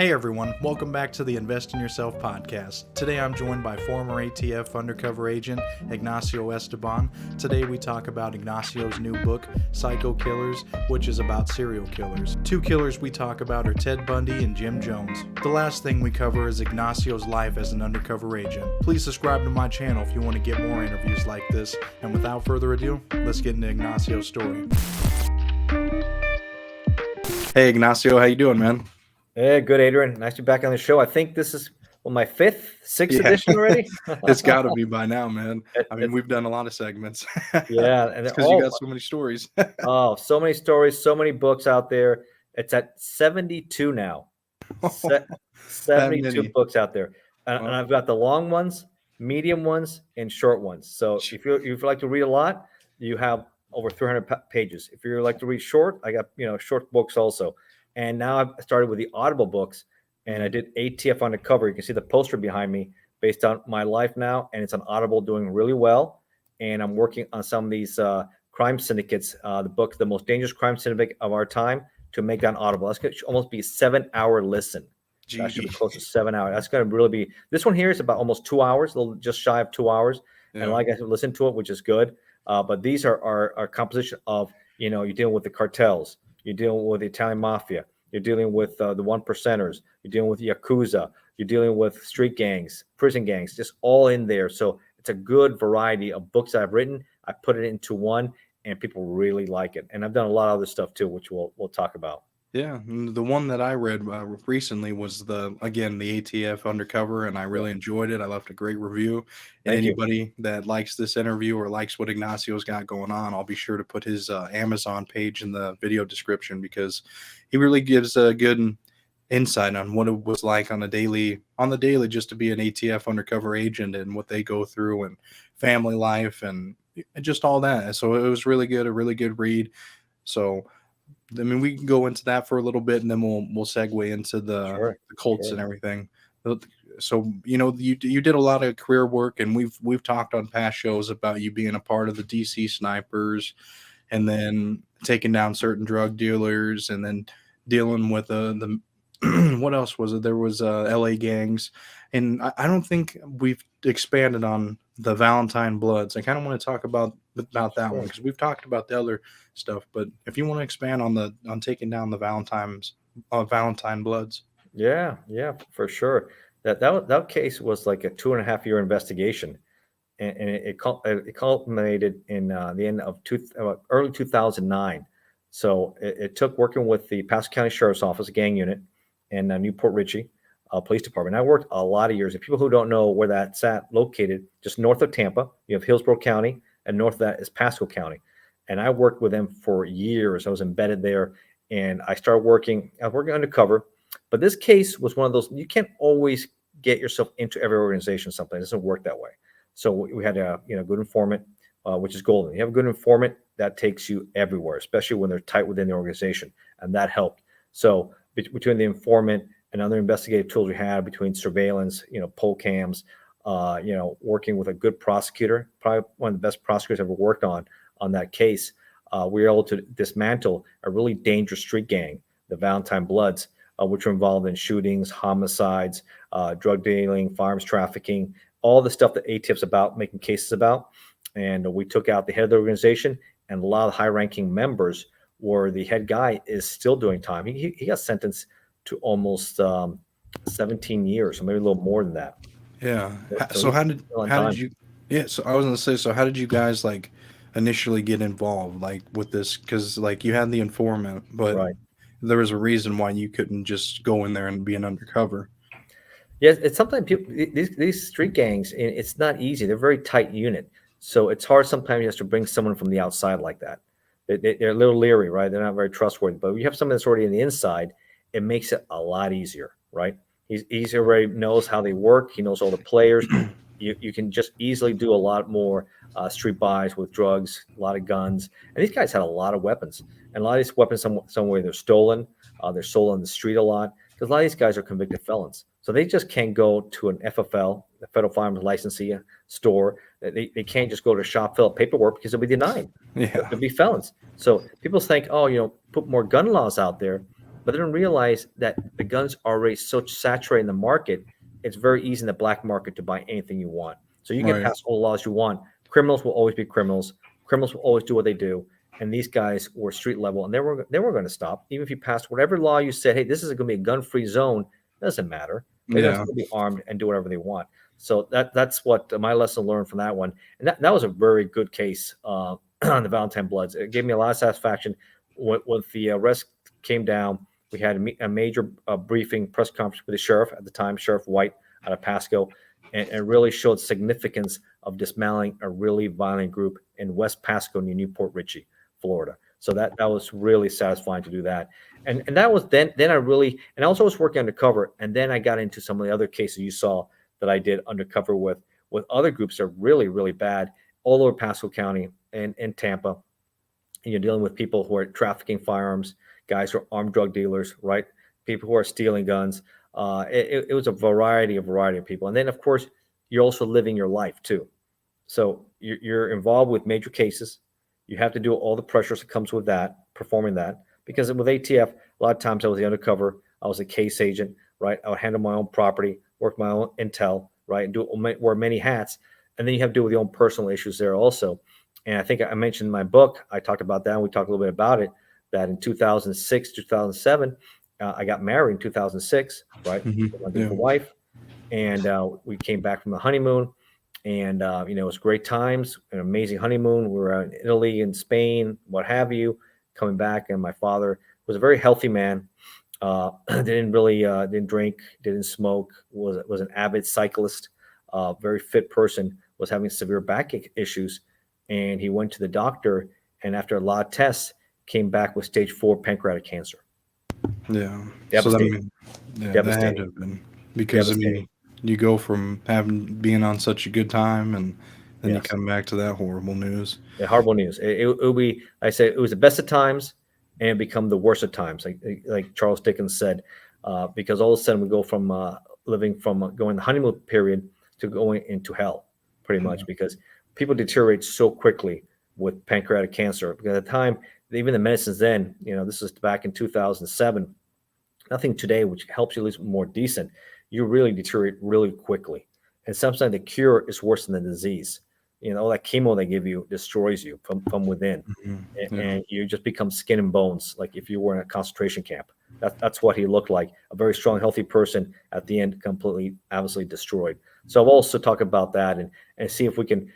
Hey everyone, welcome back to the Invest in Yourself podcast. Today I'm joined by former ATF undercover agent Ignacio Esteban. Today we talk about Ignacio's new book, Psycho Killers, which is about serial killers. Two killers we talk about are Ted Bundy and Jim Jones. The last thing we cover is Ignacio's life as an undercover agent. Please subscribe to my channel if you want to get more interviews like this. And without further ado, let's get into Ignacio's story. Hey Ignacio, how you doing, man? Hey, good, Adrian. Nice to be back on the show. I think this is my sixth edition already. It's got to be by now, man. I mean, we've done a lot of segments. Yeah, and because you got so many stories. Oh, so many stories, so many books out there. It's at 72 now. 72 books out there, and I've got the long ones, medium ones, and short ones. So if you like to read a lot, you have over 300 pages. If you like to read short, I got short books also. And now I've started with the Audible books, and I did ATF Undercover. You can see the poster behind me based on my life now, and it's on Audible, doing really well. And I'm working on some of these crime syndicates, the book, The Most Dangerous Crime Syndicate of Our Time, to make on Audible. That's going to almost be a 7-hour listen. That should be close to 7 hours. That's going to really be, this one here is about almost 2 hours, a little just shy of 2 hours. Yeah. And like I said, listen to it, which is good. But these are composition of, you're dealing with the cartels. You're dealing with the Italian mafia. You're dealing with the one percenters. You're dealing with Yakuza. You're dealing with street gangs, prison gangs, just all in there. So it's a good variety of books I've written. I put it into one, and people really like it. And I've done a lot of other stuff too, which we'll talk about. Yeah, the one that I read recently was the ATF Undercover, and I really enjoyed it. I left a great review. And anybody that likes this interview or likes what Ignacio's got going on, I'll be sure to put his Amazon page in the video description, because he really gives a good insight on what it was like on the daily just to be an ATF undercover agent and what they go through and family life and just all that. So it was really good, a really good read. So I mean, we can go into that for a little bit, and then we'll segue into the cults and everything. So you did a lot of career work, and we've talked on past shows about you being a part of the DC snipers, and then taking down certain drug dealers, and then dealing with the what else was it? There was LA gangs, and I don't think we've expanded on the Valentine Bloods. I kind of want to talk about that one, because we've talked about the other stuff, but if you want to expand on taking down the Valentine Bloods. Yeah, for sure. That case was like a 2.5-year investigation, and it culminated in the end of early 2009. So it took working with the Pasco County Sheriff's Office gang unit and Newport Richey Police Department. I worked a lot of years. If people who don't know where that's located, just north of Tampa, you have Hillsborough County, and north of that is Pasco County. And I worked with them for years. I was embedded there, and I was working undercover. But this case was one of those, you can't always get yourself into every organization. Something, it doesn't work that way. So we had a good informant, which is golden. You have a good informant, that takes you everywhere, especially when they're tight within the organization, and that helped. So between the informant and other investigative tools we had, between surveillance, poll cams, working with a good prosecutor, probably one of the best prosecutors I've ever worked on that case, we were able to dismantle a really dangerous street gang, the Valentine Bloods, which were involved in shootings, homicides, drug dealing, firearms trafficking, all the stuff that ATF's about, making cases about. And we took out the head of the organization, and a lot of high-ranking members, where the head guy is still doing time. He got sentenced to almost 17 years, or maybe a little more than that. Yeah. So how did you? Yeah. So I was gonna say, so how did you guys initially get involved with this? Because you had the informant, but there was a reason why you couldn't just go in there and be an undercover. Yeah, it's sometimes these street gangs, it's not easy. They're a very tight unit, so it's hard sometimes. You have to bring someone from the outside like that. They're a little leery, right? They're not very trustworthy. But if you have someone that's already on the inside, it makes it a lot easier, right? He's already knows how they work. He knows all the players. You can just easily do a lot more street buys with drugs, a lot of guns. And these guys had a lot of weapons. And a lot of these weapons, some way they're stolen. They're sold on the street a lot, because a lot of these guys are convicted felons. So they just can't go to an FFL, the Federal Firearms Licensee store. They can't just go to a shop, fill out paperwork, because they'll be denied. Yeah. They'll be felons. So people think, put more gun laws out there. but they didn't realize that the guns are already so saturated in the market. It's very easy in the black market to buy anything you want. So you can Right. pass all laws you want. Criminals will always be criminals. Criminals will always do what they do. And these guys were street level, and they were going to stop. Even if you passed whatever law you said, hey, this is going to be a gun-free zone, doesn't matter. They're going to Yeah. still be armed and do whatever they want. So that's what my lesson learned from that one. And that was a very good case on the Valentine Bloods. It gave me a lot of satisfaction when the arrest came down. We had a major briefing press conference with the sheriff at the time, Sheriff White out of Pasco, and really showed significance of dismantling a really violent group in West Pasco near Newport Richey, Florida. So that was really satisfying to do that. And that was then I really, and I also was working undercover, and then I got into some of the other cases you saw that I did undercover with other groups that are really, really bad all over Pasco County and Tampa. And you're dealing with people who are trafficking firearms, guys who are armed drug dealers, right? People who are stealing guns. It was a variety of people. And then, of course, you're also living your life too. So you're involved with major cases. You have to do all the pressures that comes with that, performing that. Because with ATF, a lot of times I was the undercover. I was a case agent, right? I would handle my own property, work my own intel, right? And wear many hats. And then you have to deal with your own personal issues there also. And I think I mentioned in my book, I talked about that. And we talked a little bit about it, that in 2006, 2007, I got married in 2006, right? My Yeah. beautiful wife. And we came back from the honeymoon. And, it was great times, an amazing honeymoon. We were out in Italy and Spain, what have you, coming back. And my father was a very healthy man. Didn't drink, didn't smoke, was an avid cyclist, very fit person, was having severe back issues. And he went to the doctor, and after a lot of tests, came back with stage 4 pancreatic cancer. Yeah. So that Devastating. that had to have been because Devastating. you go from being on such a good time and then you Yes. come back to that horrible news. Yeah, horrible news. It'll be, I say, it was the best of times and it become the worst of times, like Charles Dickens said, because all of a sudden we go from living from going the honeymoon period to going into hell, pretty much, because people deteriorate so quickly with pancreatic cancer. Because at the time, even the medicines then, this is back in 2007, nothing today which helps you at least more decent. You really deteriorate really quickly, and sometimes the cure is worse than the disease. All that chemo they give you destroys you from within, Yeah. and you just become skin and bones, like if you were in a concentration camp. That's what he looked like, a very strong, healthy person at the end, completely, obviously destroyed. So I've also talked about that and see if we can,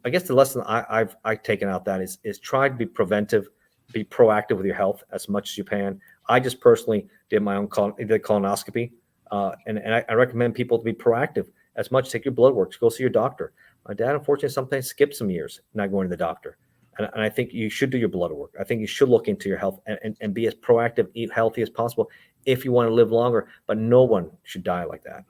I guess the lesson I've taken out that is try to be preventive, be proactive with your health as much as you can. I just personally did my own colonoscopy, and I recommend people to be proactive as much. Take your blood work, go see your doctor. My dad, unfortunately, sometimes skips some years not going to the doctor. And I think you should do your blood work. I think you should look into your health and be as proactive, eat healthy as possible if you want to live longer. But no one should die like that.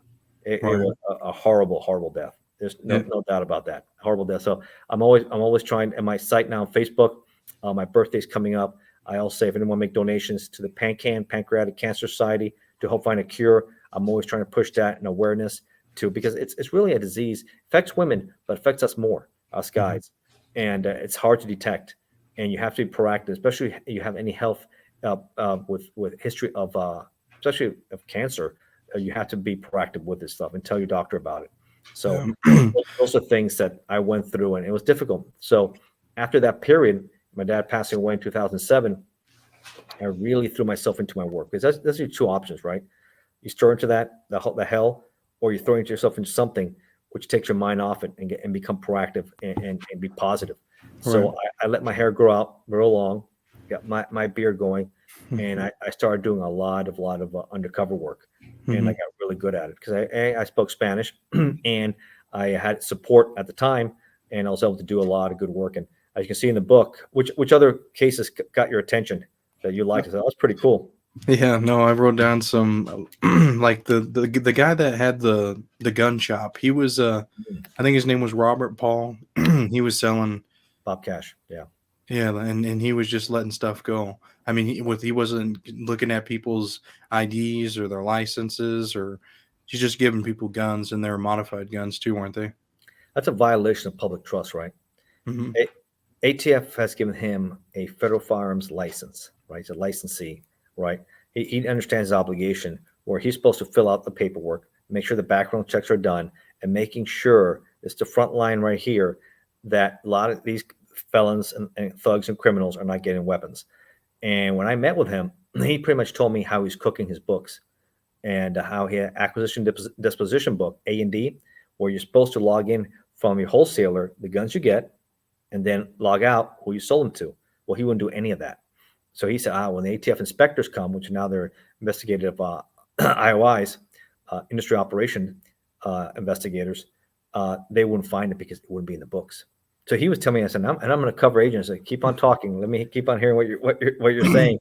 It was a horrible, horrible death. There's no doubt about that. Horrible death. So I'm always trying. And my site now on Facebook, my birthday's coming up. I also say if anyone make donations to the Pancreatic Cancer Society to help find a cure, I'm always trying to push that and awareness too, because it's really a disease. It affects women, but affects us more, us guys. And it's hard to detect, and you have to be proactive, especially if you have any health with history of especially of cancer. You have to be proactive with this stuff and tell your doctor about it. So those are things that I went through, and it was difficult. So after that period, my dad passing away in 2007, I really threw myself into my work, because that's your two options, right? You stir into the hell, or you throw yourself into something which takes your mind off it and become proactive and be positive. So I let my hair grow long, got my beard going, and I started doing a lot of undercover work, and I got really good at it because I spoke Spanish and I had support at the time, and I was able to do a lot of good work. And as you can see in the book, which other cases got your attention that you liked? So that was pretty cool. Yeah, no, I wrote down some like the guy that had the gun shop. He was I think his name was Robert Paul. He was selling Bob Cash, yeah. Yeah, and he was just letting stuff go. I mean, he wasn't looking at people's IDs or their licenses, or he's just giving people guns, and they're modified guns too, weren't they? That's a violation of public trust, right? Hmm. ATF has given him a federal firearms license, right? He's a licensee, right? he understands his obligation where he's supposed to fill out the paperwork, make sure the background checks are done, and making sure it's the front line right here that a lot of these felons and thugs and criminals are not getting weapons. And when I met with him, he pretty much told me how he's cooking his books and how he had acquisition disposition book, A&D, where you're supposed to log in from your wholesaler, the guns you get, and then log out who you sold them to. Well, he wouldn't do any of that. So he said, when the ATF inspectors come, which now they're investigative IOIs, industry operation investigators, they wouldn't find it because it wouldn't be in the books. So he was telling me, I said, I'm going to cover agents. I said, keep on talking. Let me keep on hearing what you're saying.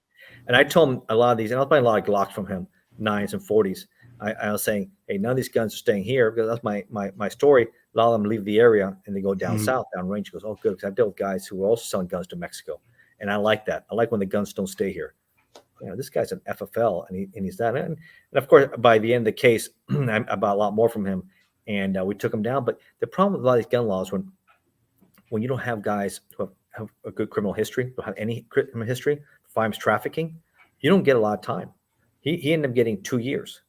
And I told him a lot of these, and I was buying a lot of Glocks from him, 9s and 40s. I was saying, hey, none of these guns are staying here because that's my story. A lot of them leave the area and they go down south, down range. He goes, oh, good, because I've dealt with guys who are also selling guns to Mexico. And I like that. I like when the guns don't stay here. This guy's an FFL, and he's that. And of course, by the end of the case, I bought a lot more from him, and we took him down. But the problem with a lot of these gun laws, when you don't have guys who have a good criminal history, don't have any criminal history, firearms trafficking, you don't get a lot of time. He ended up getting 2 years.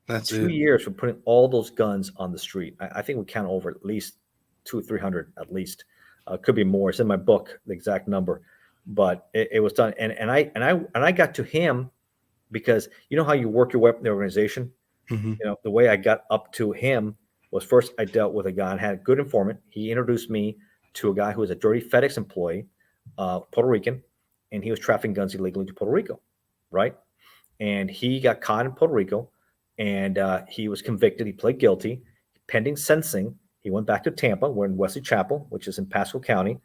That's 2 years for putting all those guns on the street. I think we count over at least 200 or 300 at least. Could be more. It's in my book, the exact number. But it was done, and I got to him because you know how you work your way up in the organization. The way I got up to him was first I dealt with a guy and had a good informant. He introduced me to a guy who was a dirty FedEx employee, Puerto Rican, and he was trafficking guns illegally to Puerto Rico, right? And he got caught in Puerto Rico, and he was convicted. He pled guilty, pending sentencing. He went back to Tampa. We're in Wesley Chapel, which is in Pasco County.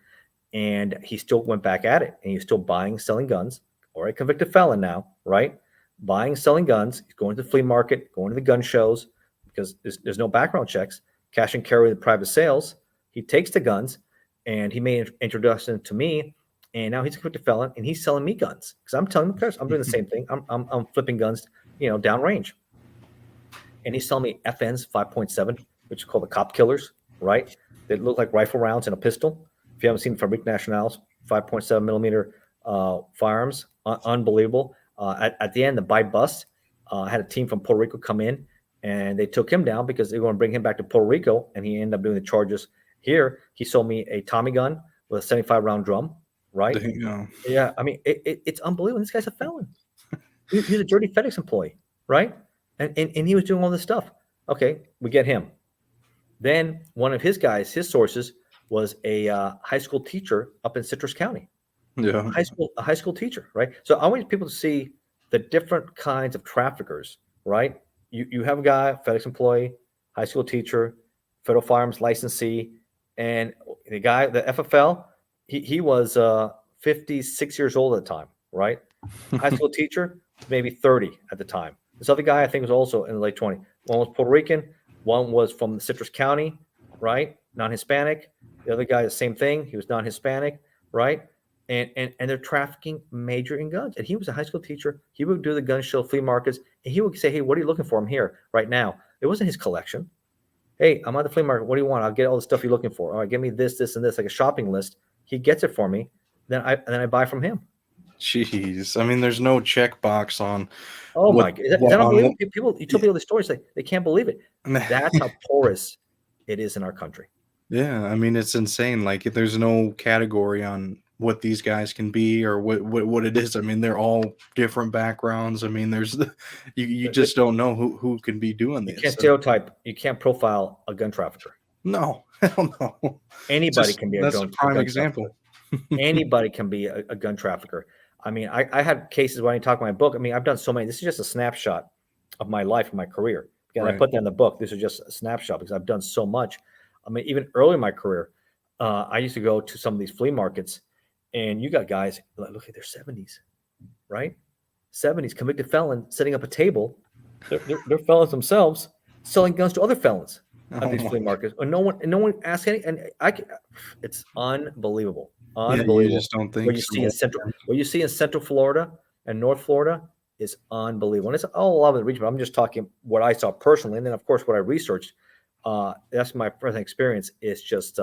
And he still went back at it, and he's still buying, selling guns, or a convicted felon now, right? Buying, selling guns. He's going to the flea market, going to the gun shows because there's no background checks. Cash and carry the private sales. He takes the guns, and he made an introduction to me, and now he's a convicted felon, and he's selling me guns because I'm telling him, I'm doing the same thing. I'm flipping guns, downrange, and he's selling me FNs 5.7, which is called the cop killers, right? They look like rifle rounds in a pistol. If you haven't seen Fabrique Nationals, 5.7 millimeter firearms, unbelievable. At the end, the buy bust had a team from Puerto Rico come in, and they took him down because they were going to bring him back to Puerto Rico, and he ended up doing the charges here. He sold me a Tommy gun with a 75-round drum, right? Yeah, I mean, it's unbelievable. This guy's a felon. He's a dirty FedEx employee, right? And he was doing all this stuff. Okay, we get him. Then one of his guys, his sources, was a high school teacher up in Citrus County. Yeah. A high school teacher, right? So I want people to see the different kinds of traffickers, right? You have a guy, FedEx employee, high school teacher, federal firearms licensee, and the guy, the FFL, he was 56 years old at the time, right? High school teacher, maybe 30 at the time. This other guy, I think, was also in the late 20s. One was Puerto Rican, one was from Citrus County, right? Non-Hispanic. The other guy, the same thing. He was non-Hispanic, right? And they're trafficking major in guns. And he was a high school teacher. He would do the gun show, flea markets, and he would say, hey, what are you looking for? I'm here right now. It wasn't his collection. Hey, I'm at the flea market. What do you want? I'll get all the stuff you're looking for. All right, give me this, this, and this, like a shopping list. He gets it for me. Then I buy from him. Jeez. I mean, there's no checkbox on. Oh my God. Is that unbelievable? You tell people the stories, they can't believe it. That's how porous it is in our country. Yeah, I mean, it's insane. Like, there's no category on what these guys can be or what it is. I mean, they're all different backgrounds. I mean, you just don't know who can be doing this. You can't stereotype. You can't profile a gun trafficker. No, hell no. Anybody can be that's a prime example. Anybody can be a gun trafficker. I mean, I had cases when I talk my book. I mean, I've done so many. This is just a snapshot of my life and my career. Again, right. I put that in the book. This is just a snapshot because I've done so much. I mean, even early in my career, I used to go to some of these flea markets, and you got guys like, look at their 70s, right? 70s, convicted felon setting up a table. They're felons themselves selling guns to other felons at these flea markets. And no one asks any. And it's unbelievable. Unbelievable. Yeah, you just don't think what you see in Central Florida and North Florida is unbelievable. And it's all over the region. But I'm just talking what I saw personally, and then of course what I researched. That's my present experience. It's just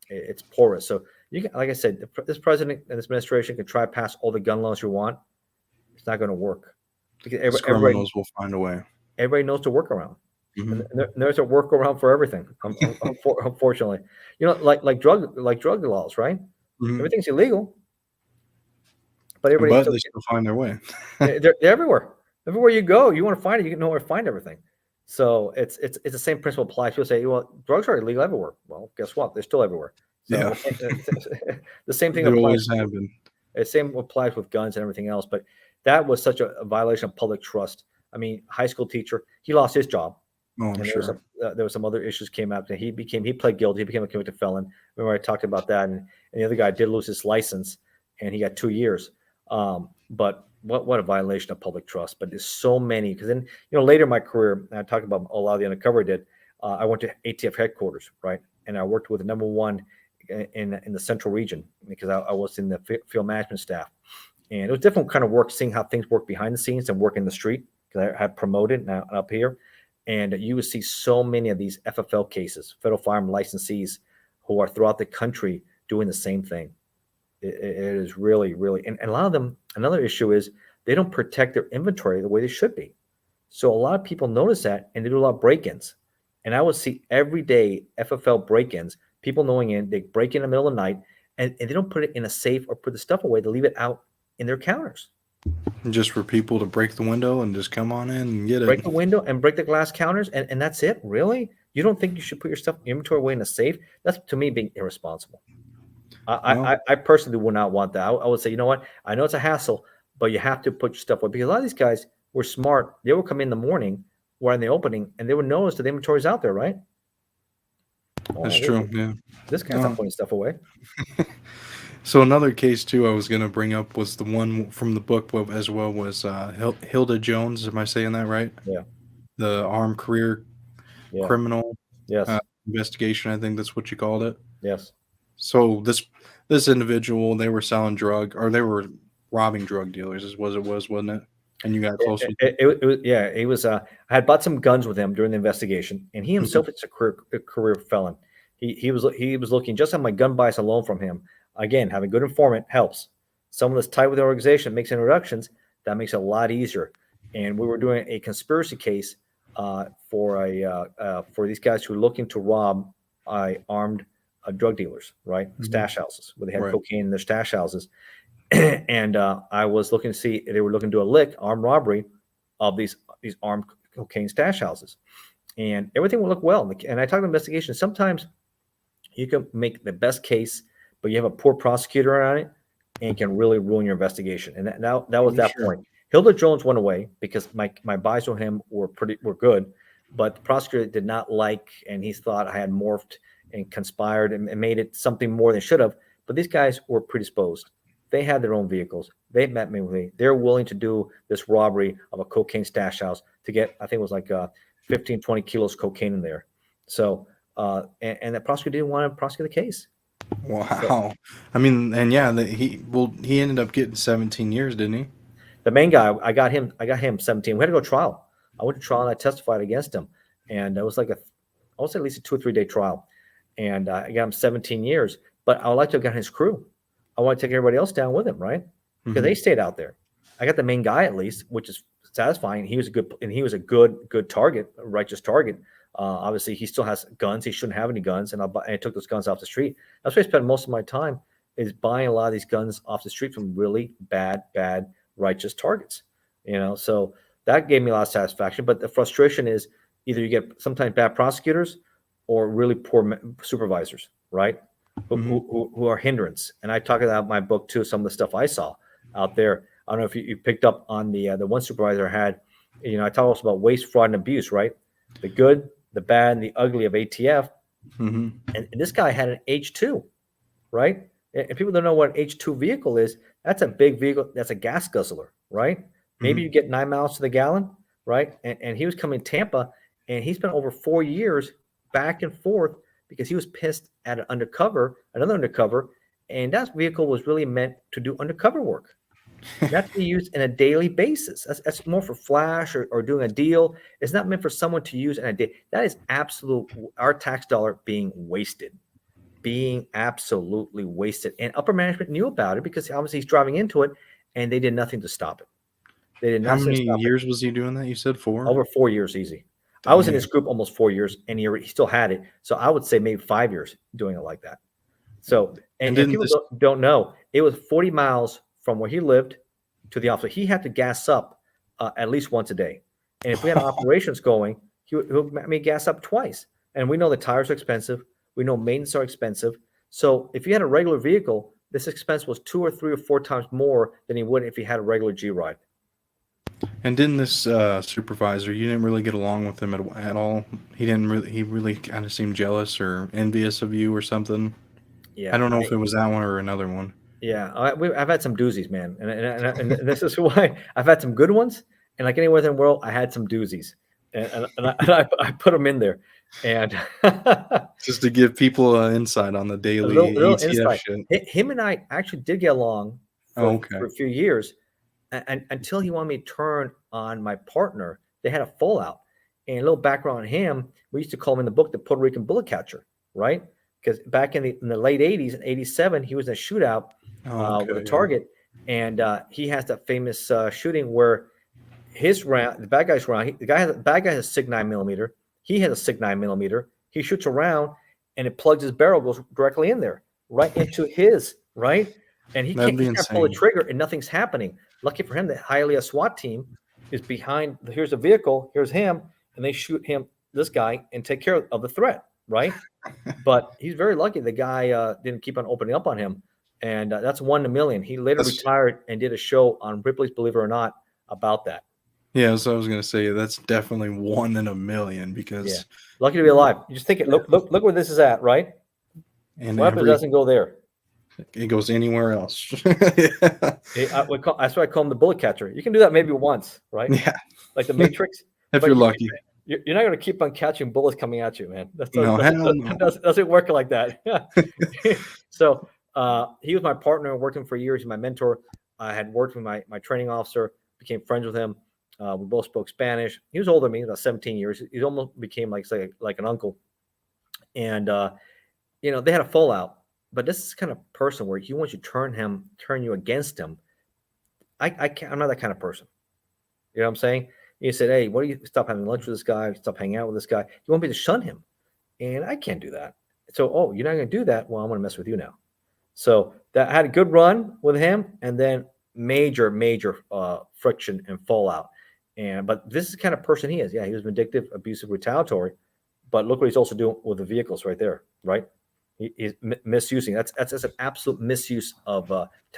it's porous. So you can, like I said, this president and this administration can try to pass all the gun laws you want. It's not going to work. because These criminals will find a way. everybody knows the workaround. And Hmm. there's a workaround for everything. Unfortunately, like drug laws, right? Hmm. Everything's illegal, but everybody But still they still find their way. they're everywhere. Everywhere you go, you want to find it, you know where to find everything. So it's the same principle applies. People say, well, drugs are illegal everywhere. Well, guess what? They're still everywhere. Yeah, So the same thing they applies. always have been. The same applies with guns and everything else. But that was such a violation of public trust. I mean, high school teacher, he lost his job, Oh, I'm and sure. there was some other issues came out. He pled guilty. He became a convicted felon. Remember I talked about that, and the other guy did lose his license, and he got 2 years. But what a violation of public trust. But there's so many, because then later in my career, and I talked about a lot of the undercover I did. I went to ATF headquarters, right, and I worked with the number one in the central region, because I was in the field management staff. And it was different kind of work, seeing how things work behind the scenes and work in the street, because I had promoted now up here. And you would see so many of these FFL cases, federal firearm licensees, who are throughout the country doing the same thing. It is really, really, and a lot of them, another issue is they don't protect their inventory the way they should be. So a lot of people notice that, and they do a lot of break-ins. And I would see every day FFL break-ins, people knowing in, they break in the middle of the night, and they don't put it in a safe or put the stuff away. They leave it out in their counters. Just for people to break the window and just come on in and get Break it. the window and break the glass counters, and that's it. Really? You don't think you should put your stuff inventory away in a safe? That's, to me, being irresponsible. Well, I personally would not want that. I would say, you know what? I know it's a hassle, but you have to put your stuff away, because a lot of these guys were smart. They would come in the morning, or in the opening, and they would notice that the inventory's out there, right? that's Oh, true. Yeah. this guy's not putting stuff away. So another case too I was gonna bring up was the one from the book as well, was Hilda Jones. Am I saying that right? Yeah. The armed career Yeah. criminal Yes. investigation. I think that's what you called it. Yes. So this individual, they were selling drug, or they were robbing drug dealers, is what it was, wasn't it? And you got close with it. It was, yeah. It was. I had bought some guns with him during the investigation, and he Mhm. himself is a career felon. He was looking just on my gun bias alone from him. Again, having a good informant helps. Someone that's tight with the organization makes introductions. That makes it a lot easier. And we were doing a conspiracy case for these guys who were looking to rob armed drug dealers, right? Mhm. Stash houses where they had Right. cocaine in their stash houses. And I was looking to see, they were looking to do a armed robbery of these armed cocaine stash houses, and everything would look well. And I talked about investigation. Sometimes you can make the best case, but you have a poor prosecutor on it, and it can really ruin your investigation. And that was I'm that sure. point. Hilda Jones went away because my buys on him were good, but the prosecutor did not like, and he thought I had morphed and conspired and made it something more than should have. But these guys were predisposed. They had their own vehicles. They met me with me. They're willing to do this robbery of a cocaine stash house to get, I think it was like 15, 20 kilos of cocaine in there. So, and the prosecutor didn't want to prosecute the case. So Wow. I mean, and yeah, he ended up getting 17 years, didn't he? the main guy, I got him 17. We had to go to trial. I went to trial and I testified against him. And it was like I would say at least a 2 or 3 day trial. And I got him 17 years. But I would like to have gotten his crew. I want to take everybody else down with him, right? Because they stayed out there. I got the main guy at least, which is satisfying. He was a good target, a righteous target. Obviously, he still has guns. He shouldn't have any guns, and I took those guns off the street. That's where I spend most of my time, is buying a lot of these guns off the street from really bad, righteous targets. So that gave me a lot of satisfaction. But the frustration is either you get sometimes bad prosecutors or really poor supervisors, right? Who are hindrance. And I talk about my book too, some of the stuff I saw out there. I don't know if you picked up on the one supervisor I had. I talk also about waste, fraud, and abuse, right? The good, the bad, and the ugly of ATF. And this guy had an H2, right? And people don't know what an H2 vehicle is. That's a big vehicle. That's a gas guzzler, right? Maybe you get 9 miles to the gallon, right? And he was coming to Tampa, and he spent over 4 years back and forth because he was pissed at another undercover, and that vehicle was really meant to do undercover work. Not to be used on a daily basis. That's more for flash or doing a deal. It's not meant for someone to use in a day. That is our tax dollar being absolutely wasted. And upper management knew about it because obviously he's driving into it, and they did nothing to stop it. They did How not say many stop it. years was he doing that? You said 4? Over 4 years easy. I was in Dang. his group almost 4 years, and he still had it. So I would say maybe 5 years doing it like that. So, And and didn't people this don't know, it was 40 miles from where he lived to the office. He had to gas up at least once a day. And if we had operations going, he would make me gas up twice. And we know the tires are expensive. We know maintenance are expensive. So if you had a regular vehicle, this expense was 2 or 3 or 4 times more than he would if he had a regular G ride. And didn't this supervisor, you didn't really get along with him at all? He really kind of seemed jealous or envious of you or something. I Yeah, don't know if it was that one or another one. yeah, I've had some doozies, man, and this is why I've had some good ones, and like anywhere in the world, I had some doozies, and I put them in there, and a Just to give people insight on the daily little ATF insight. shit. Him and I actually did get along Oh, for okay. a few years, and until he wanted me to turn on my partner. They had a fallout, and a little background on him. We used to call him in the book the Puerto Rican bullet catcher, right? Because back in the late '80s, in '87, he was in a shootout Oh, with a okay, yeah. target, and he has that famous shooting where his round, the bad guy's round, the bad guy has a SIG 9mm. He has a SIG 9mm. He shoots around, and it plugs his barrel, goes directly in there, right into his right, and he That'd can't be he can't pull the insane. trigger, and nothing's happening. Lucky for him, the Hialeah SWAT team is behind. Here's a vehicle. Here's him, and they shoot him, this guy, and take care of the threat, right? But he's very lucky. The guy didn't keep on opening up on him, and that's 1 in a million. He later That's retired and did a show on Ripley's Believe It or Not about that. Yeah, so I was gonna say that's definitely 1 in a million Yeah, because lucky to be alive. You just think it. Look where this is at, right? and What happens? It doesn't go there. it goes anywhere else. Yeah. That's why I call him the bullet catcher. You can do that maybe once, right? Yeah. Like the Matrix. If But you're lucky. you're not going to keep on catching bullets coming at you, man. No, hell no. Doesn't work like that. So he was my partner, working for years. He's my mentor. I had worked with my training officer, became friends with him. We both spoke Spanish. He was older than me, about 17 years. He almost became like an uncle. And they had a fallout. But this is the kind of person where he wants you to turn you against him. I can't. I'm not that kind of person. You know what I'm saying? You said, hey, what do you stop having lunch with this guy? Stop hanging out with this guy. You want me to shun him? And I can't do that. So, oh, you're not going to do that? Well, I'm going to mess with you now. So that I had a good run with him, and then major friction and fallout. But this is the kind of person he is. Yeah, he was vindictive, abusive, retaliatory. But look what he's also doing with the vehicles right there, right? He's misusing. That's an absolute misuse of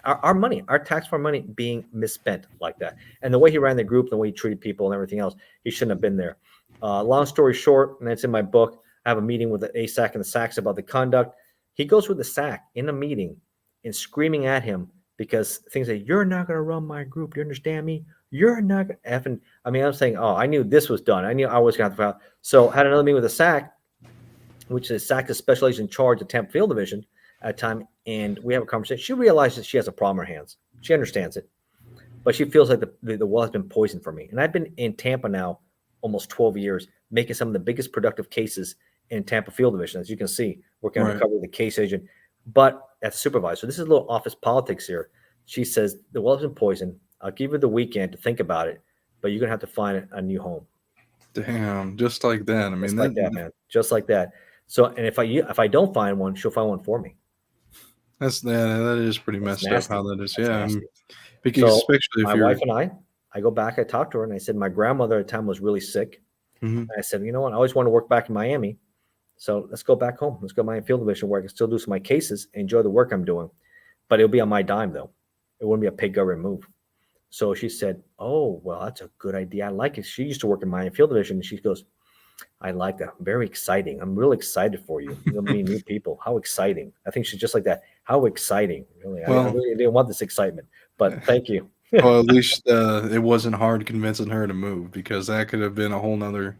our money, our taxpayer money being misspent like that. And the way he ran the group, the way he treated people, and everything else, he shouldn't have been there. Long story short, and it's in my book. I have a meeting with the ASAC and the SACs about the conduct. He goes with the SAC in a meeting and screaming at him because things like, "You're not going to run my group. Do you understand me? You're not going to effing." I mean, I'm saying, oh, I knew this was done. I knew I was going to have to file. So I had another meeting with the SAC, which is SAC, the special agent in charge of Tampa Field Division at a time, and we have a conversation. She realizes she has a problem in her hands. She understands it, but she feels like the well has been poisoned for me. And I've been in Tampa now almost 12 years, making some of the biggest productive cases in Tampa Field Division, as you can see, working undercover with the case agent, but as a supervisor. This is a little office politics here. She says, the well has been poisoned. I'll give you the weekend to think about it, but you're going to have to find a new home. Damn, just like that. I mean, just like that, man. Just like that. So, and if I don't find one, she'll find one for me. that is pretty messed up how that is. Yeah, because so especially if my you're wife and I go back. I talked to her and I said my grandmother at the time was really sick. And I said, you know what? I always want to work back in Miami, so let's go back home. Let's go to Miami Field Division where I can still do some of my cases, enjoy the work I'm doing, but it'll be on my dime though. It wouldn't be a paid government move. So she said, "Oh, well, that's a good idea. I like it." She used to work in Miami Field Division, and she goes, I like that. Very exciting. I'm really excited for you. You'll meet new people. How exciting. I think she's just like that. How exciting. Really. I really didn't want this excitement, but thank you. Well, at least it wasn't hard convincing her to move because that could have been a whole nother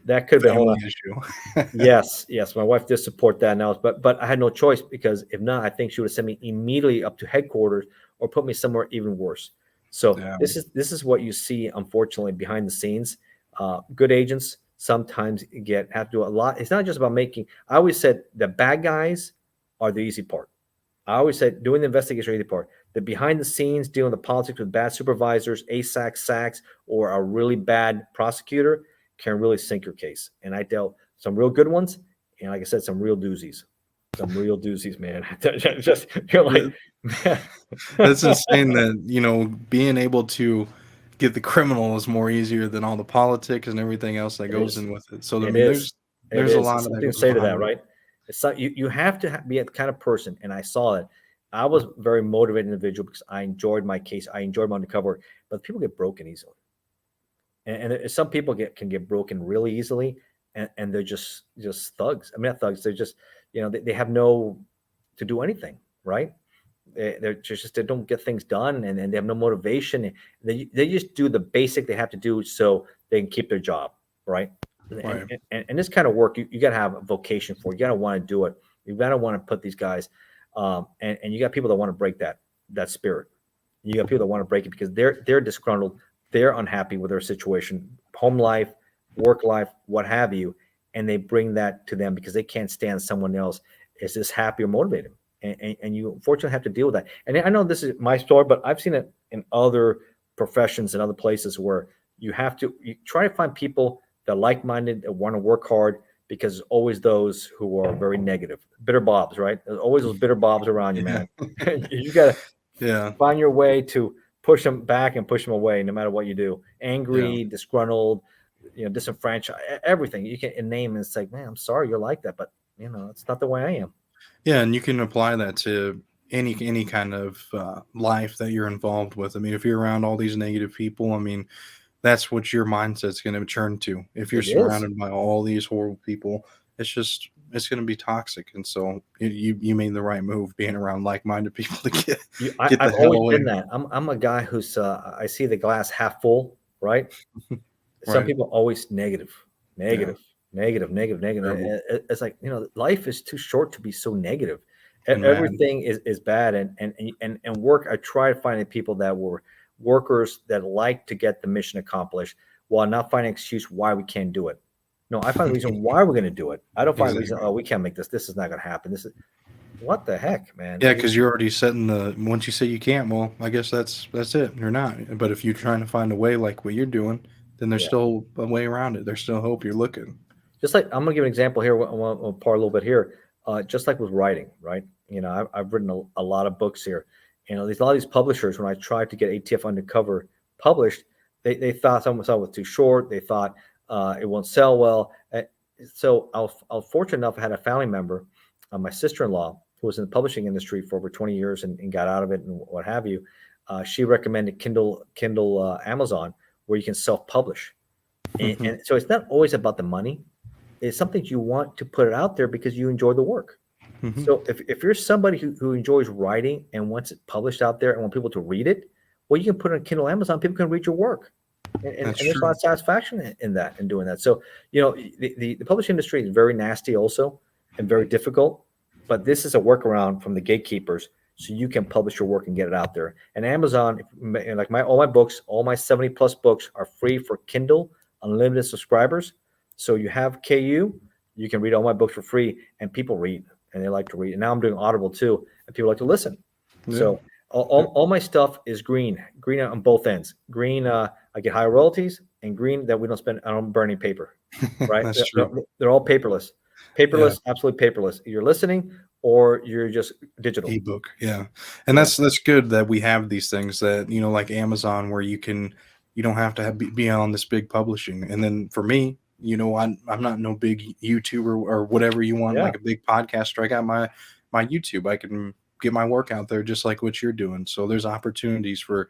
that could have been a whole issue. Yes. My wife did support that now, but I had no choice because if not, I think she would have sent me immediately up to headquarters or put me somewhere even worse. So this is what you see, unfortunately, behind the scenes. Good agents sometimes have to do a lot. It's not just about making. I always said the bad guys are the easy part. I always said doing the investigation is the easy part. the behind the scenes dealing with the politics with bad supervisors, ASAC, SACs, or a really bad prosecutor can really sink your case. And I dealt some real good ones, and like I said, some real doozies. Some real doozies, man. Just you're like, man. That's insane that, being able to get the criminal is more easier than all the politics and everything else that It goes is. in with it. So, I It mean, is. It there's a is. lot It's of that something to goes say to that, behind it. right? It's not, you have to be a kind of person, and I saw it. I was a very motivated individual because I enjoyed my case. I enjoyed my undercover, but people get broken easily, and some people can get broken really easily, and they're just thugs. I mean, not thugs. They're just they have no to do anything, right? They're just they don't get things done, and they have no motivation. They just do the basic they have to do so they can keep their job, right? Right. And this kind of work you got to have a vocation for. You got to want to do it. You got to want to put these guys, and you got people that want to break that spirit. You got people that want to break it because they're disgruntled, they're unhappy with their situation, home life, work life, what have you, and they bring that to them because they can't stand someone else is this happy or motivated. And you unfortunately have to deal with that. And I know this is my story, but I've seen it in other professions and other places where you try to find people that are like-minded, that want to work hard, because there's always those who are very negative, bitter bobs, right? There's always those bitter bobs around you, man. You got to find your way to push them back and push them away, no matter what you do. Angry, disgruntled, disenfranchised, everything you can name. And it's like, man, I'm sorry you're like that, but it's not the way I am. Yeah, and you can apply that to any kind of life that you're involved with. I mean, if you're around all these negative people, I mean, that's what your mindset's going to turn to. If you're It is. surrounded by all these horrible people, it's going to be toxic. And so you made the right move being around like-minded people to get the I've hell always away. been that. I'm a guy who's I see the glass half full, right? Some Right. people are always negative, Yeah. negative, negative, negative, negative. Terrible. It's like, life is too short to be so negative. And mad. Everything is bad. And work, I try finding people that were workers that like to get the mission accomplished while not finding an excuse why we can't do it. No, I find the reason why we're going to do it. I don't find the reason, Exactly. oh, we can't make this. This is not going to happen. This is what the heck, man. Yeah, because you're already setting once you say you can't, well, I guess that's it. You're not. But if you're trying to find a way like what you're doing, then there's Yeah. still a way around it. There's still hope. You're looking. Just like I'm gonna give an example here. I'll part a little bit here. Just like with writing, right? I've written a lot of books here. A lot of these publishers, when I tried to get ATF Undercover published, they thought some was too short. They thought it won't sell well. So I was fortunate enough. I had a family member, my sister-in-law, who was in the publishing industry for over 20 years and got out of it and what have you. She recommended Kindle Amazon, where you can self-publish. And so it's not always about the money. It's something you want to put it out there because you enjoy the work. So if you're somebody who enjoys writing and wants it published out there and want people to read it, well, you can put it on Kindle Amazon. People can read your work. And there's a lot of satisfaction in that and doing that. So, the publishing industry is very nasty also and very difficult. But this is a workaround from the gatekeepers so you can publish your work and get it out there. And Amazon, like all my books, all my 70 plus books are free for Kindle, unlimited subscribers. So you have KU, you can read all my books for free, and people read and they like to read. And now I'm doing Audible too, and people like to listen. Yeah. So all my stuff is green on both ends. Green, I get higher royalties, and green that I don't burn any paper, right? That's true. They're all paperless, absolutely paperless. You're listening or you're just digital. Ebook. Yeah. And that's good that we have these things that, like Amazon, where you don't have to be on this big publishing. And then for me, I'm not no big YouTuber or whatever you want, like a big podcaster. I got my YouTube. I can get my work out there just like what you're doing. So there's opportunities for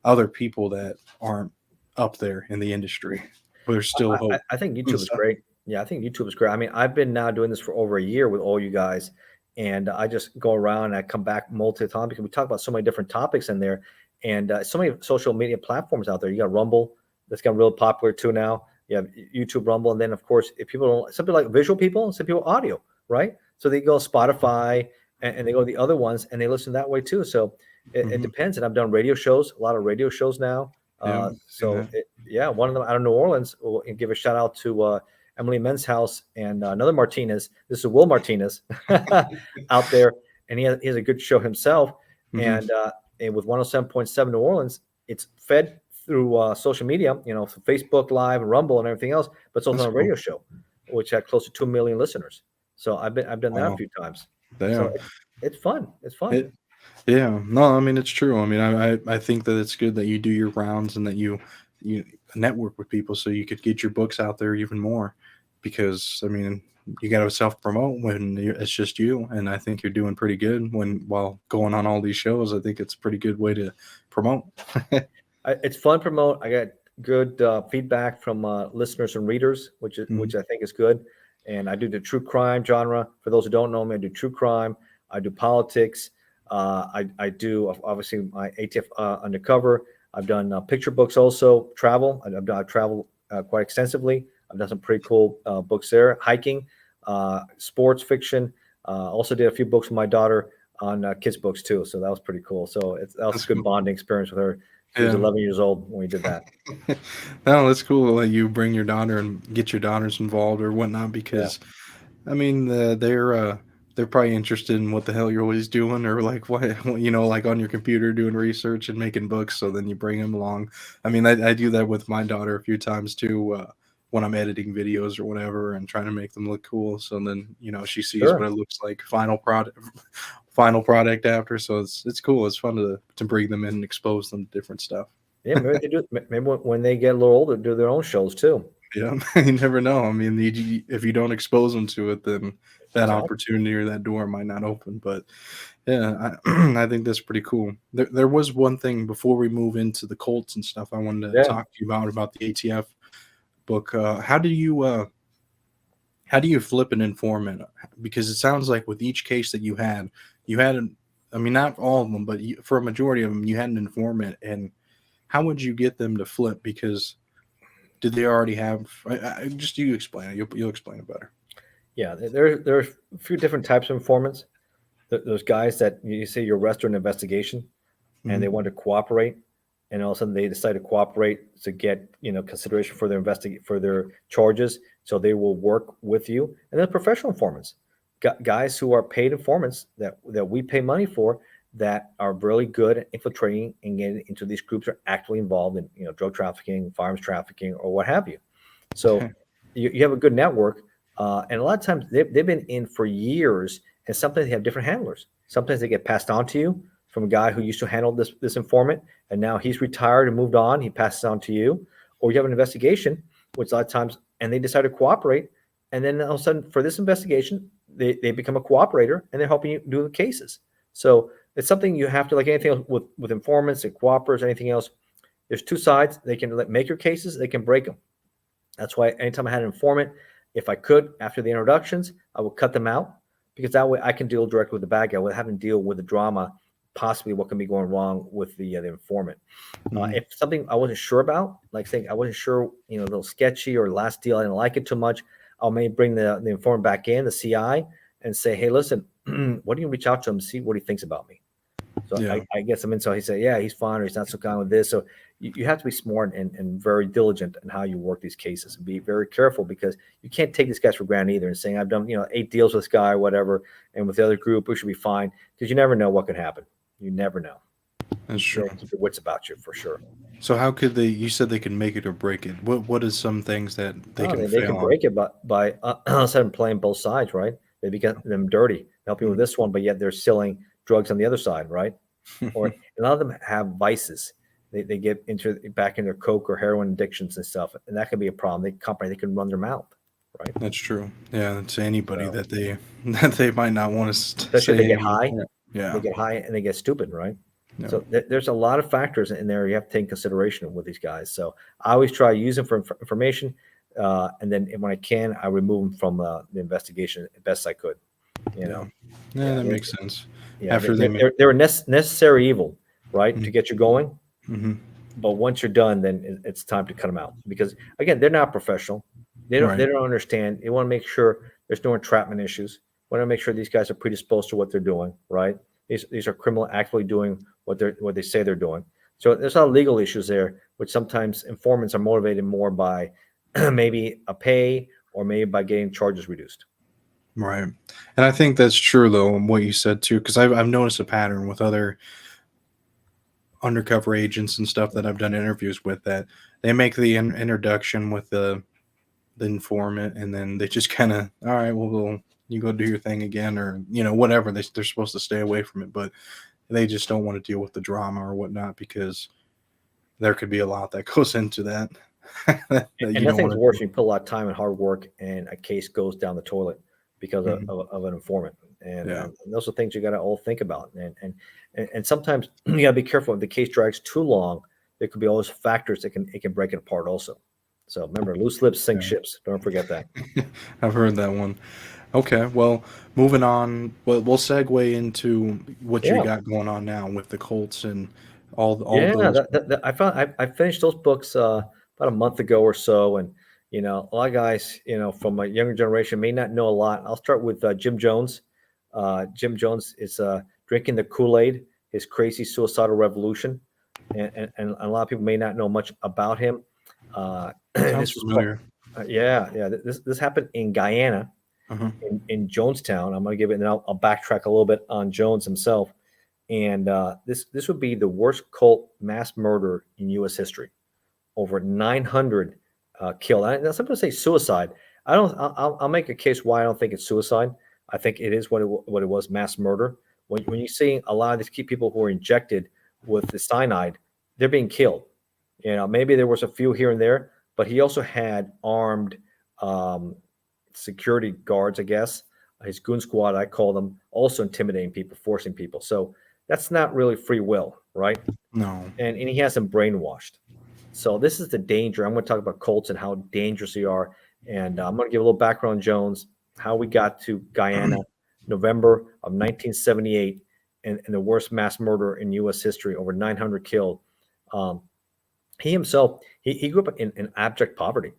other people that aren't up there in the industry. But there's still hope. I think YouTube is great. Yeah, I think YouTube is great. I mean, I've been now doing this for over a year with all you guys, and I just go around and I come back multiple times because we talk about so many different topics in there, and so many social media platforms out there. You got Rumble, that's got real popular too now. You have YouTube, Rumble, and then of course, if people don't, some people like visual people, some people audio, right? So they go Spotify and they go to the other ones and they listen that way too. So it depends. And I've done radio shows, a lot of radio shows now. One of them out of New Orleans. We'll give a shout out to Emily Men's House and another Martinez. This is Will Martinez out there, and he has a good show himself. And and with 107.7 New Orleans, it's fed through social media, through Facebook Live and Rumble and everything else, but it's also That's on a cool. radio show, which had close to 2 million listeners. So I've done that a Wow. few times. So Damn. it's fun. It's fun. It, yeah. No, I mean it's true. I mean, I think that it's good that you do your rounds and that you network with people so you could get your books out there even more. Because I mean, you got to self promote when it's just you, and I think you're doing pretty good while going on all these shows. I think it's a pretty good way to promote. It's fun to promote. I got good feedback from listeners and readers, Mhm. which I think is good. And I do the true crime genre. For those who don't know me, I do true crime. I do politics. I do obviously my ATF Undercover. I've done picture books also. Travel. I've traveled quite extensively. I've done some pretty cool books there. Hiking, sports fiction. Also did a few books with my daughter on kids books too. So that was pretty cool. So that was a That's good cool. bonding experience with her. She was Yeah. 11 years old when we did that. No, that's cool that you bring your daughter and get your daughters involved or whatnot Yeah, because I mean they're probably interested in what the hell you're always doing or like what like on your computer doing research and making books. So then you bring them along. I mean I do that with my daughter a few times too. When I'm editing videos or whatever and trying to make them look cool. So then, she sees what sure. it looks like final product after. So it's cool. It's fun to bring them in and expose them to different stuff. Yeah, maybe they do. Maybe when they get a little older, do their own shows too. Yeah, you never know. I mean, if you don't expose them to it, then that Exactly. opportunity or that door might not open. But yeah, I think that's pretty cool. There was one thing before we move into the Colts and stuff I wanted to Yeah. talk to you about the ATF book. How do you flip an informant? Because it sounds like with each case that you had I mean, not all of them, but for a majority of them, you had an informant. And how would you get them to flip? Because did they already have? Just you explain it. You'll explain it better. Yeah. There are a few different types of informants. There's guys that you say you arrest during an investigation, and Hmm. they want to cooperate, and all of a sudden they decide to cooperate to get consideration for their charges, so they will work with you. And then professional informants, guys who are paid informants that we pay money for, that are really good at infiltrating and getting into these groups, are actively involved in drug trafficking, firearms trafficking, or what have you. So Okay. you have a good network, and a lot of times they've been in for years, and sometimes they have different handlers. Sometimes they get passed on to you from a guy who used to handle this informant, and now he's retired and moved on. He passes on to you, or you have an investigation, which a lot of times, and they decide to cooperate, and then all of a sudden for this investigation, they become a cooperator and they're helping you do the cases. So it's something you have to, like anything else with informants and cooperators, anything else. There's two sides. They can make your cases, they can break them. That's why anytime I had an informant, if I could, after the introductions, I would cut them out, because that way I can deal directly with the bad guy without having to deal with the drama, possibly what can be going wrong with the informant. Mhm. If something I wasn't sure about, like saying I wasn't sure, a little sketchy, or last deal I didn't like it too much, I'll maybe bring the informant back in, the CI, and say, hey, listen, why don't you reach out to him and see what he thinks about me? So Yeah, I get some insight. He said, yeah, he's fine, or he's not so kind with this. So you have to be smart and very diligent in how you work these cases, and be very careful, because you can't take these guys for granted either and saying, I've done, 8 deals with this guy or whatever, and with the other group, we should be fine, because you never know what could happen. You never know. that's You true. got to keep your wits about you for sure. So how could they? You said they can make it or break it. What is some things that they Oh, can they fail can on? break it by instead of playing both sides, right? They get them dirty, helping with Mhm. this one, but yet they're selling drugs on the other side, right? Or a lot of them have vices. They get back in their coke or heroin addictions and stuff, and that can be a problem. They can run their mouth, right? That's true. Yeah, to anybody So that they that they might not want to especially if say they get anything. high, Yeah, and they get stupid, right? yeah, So there's a lot of factors in there you have to take consideration with these guys. So I always try to use them for information, and then when I can, I remove them from the investigation as best I could. You yeah, know, yeah. yeah, That makes sense. yeah, After they make. they're a necessary evil, right, to get you going. Mm-hmm. But once you're done, then it's time to cut them out, because again, they're not professional. They Right, don't understand. They want to make sure there's no entrapment issues. Want to make sure these guys are predisposed to what they're doing, right? These are criminal actively doing what they say they're doing. So there's a lot of legal issues there, which sometimes informants are motivated more by maybe a pay, or maybe by getting charges reduced. right. And I think that's true though. What you said too, because I've noticed a pattern with undercover agents and stuff that I've done interviews with, that they make the introduction with the informant, and then they just kind of, all right, well, you go do your thing again, or whatever. They're supposed to stay away from it, but they just don't want to deal with the drama or whatnot, because there could be a lot that goes into that that And you don't nothing's want worse to when you put a lot of time and hard work and a case goes down the toilet because do. Mhm. of an informant. Yeah. And those are things you got to all think about. And sometimes you got to be careful if the case drags too long. There could be all those factors that can break it apart also. So remember, loose lips sink Yeah. ships. Don't forget that. I've heard that one. Okay, well, moving on, we'll segue into what you Yeah. got going on now with the Colts and all Yeah, those. I found I finished those books about a month ago or so, and a lot of guys from a younger generation may not know a lot. I'll start with Jim Jones. Jim Jones is drinking the Kool-Aid, his crazy suicidal revolution, and a lot of people may not know much about him. Sounds This was familiar. yeah. This happened in Guyana, Uh-huh. in Jonestown. I'm going to give it, and then I'll backtrack a little bit on Jones himself. And this would be the worst cult mass murder in U.S. history. Over 900 killed. Some people say suicide. I don't. I'll make a case why I don't think it's suicide. I think it is what it was, mass murder. When you see a lot of these key people who are injected with the cyanide, they're being killed. Maybe there was a few here and there, but he also had armed um, security guards, I guess. His goon squad, I call them, also intimidating people, forcing people. So that's not really free will, right? No. And he has them brainwashed. So this is the danger. I'm going to talk about Colts and how dangerous they are. And I'm going to give a little background on Jones, how we got to Guyana, November of 1978, and the worst mass murder in U.S. history, over 900 killed. Um, he himself, he grew up in abject poverty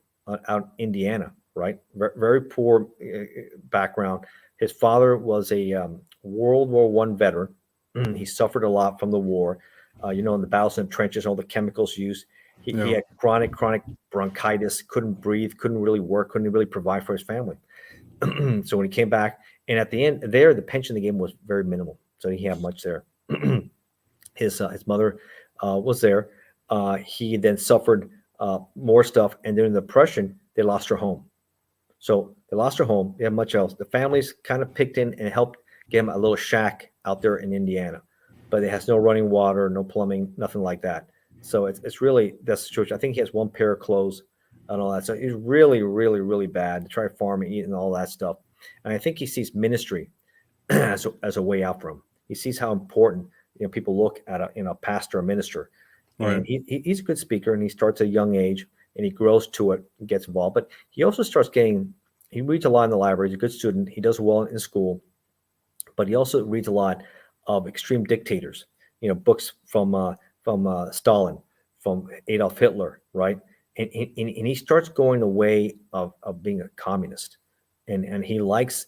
out in Indiana, right? Very poor background. His father was a World War One veteran. He suffered a lot from the war. In the battles in the trenches, all the chemicals used. He Yeah. had chronic bronchitis, couldn't breathe, couldn't really work, couldn't really provide for his family. So when he came back, and at the end there, the pension they gave him was very minimal, so he didn't have much there. His mother was there. He then suffered more stuff, and during the Depression, they lost her home. So they lost her home. They had much else. The families kind of picked in and helped get him a little shack out there in Indiana, but it has no running water, no plumbing, nothing like that. So it's really that's the situation. I think he has one pair of clothes and all that. So he's really, really, really bad to try to farm and eat and all that stuff. And I think he sees ministry as a way out for him. He sees how important people look at a pastor or minister, Right. and he's a good speaker, and he starts at a young age, and he grows to it and gets involved. But he also starts he reads a lot in the library. He's a good student. He does well in school, but he also reads a lot of extreme dictators. Books from Stalin, from Adolf Hitler, right? And he starts going the way of being a communist, and he likes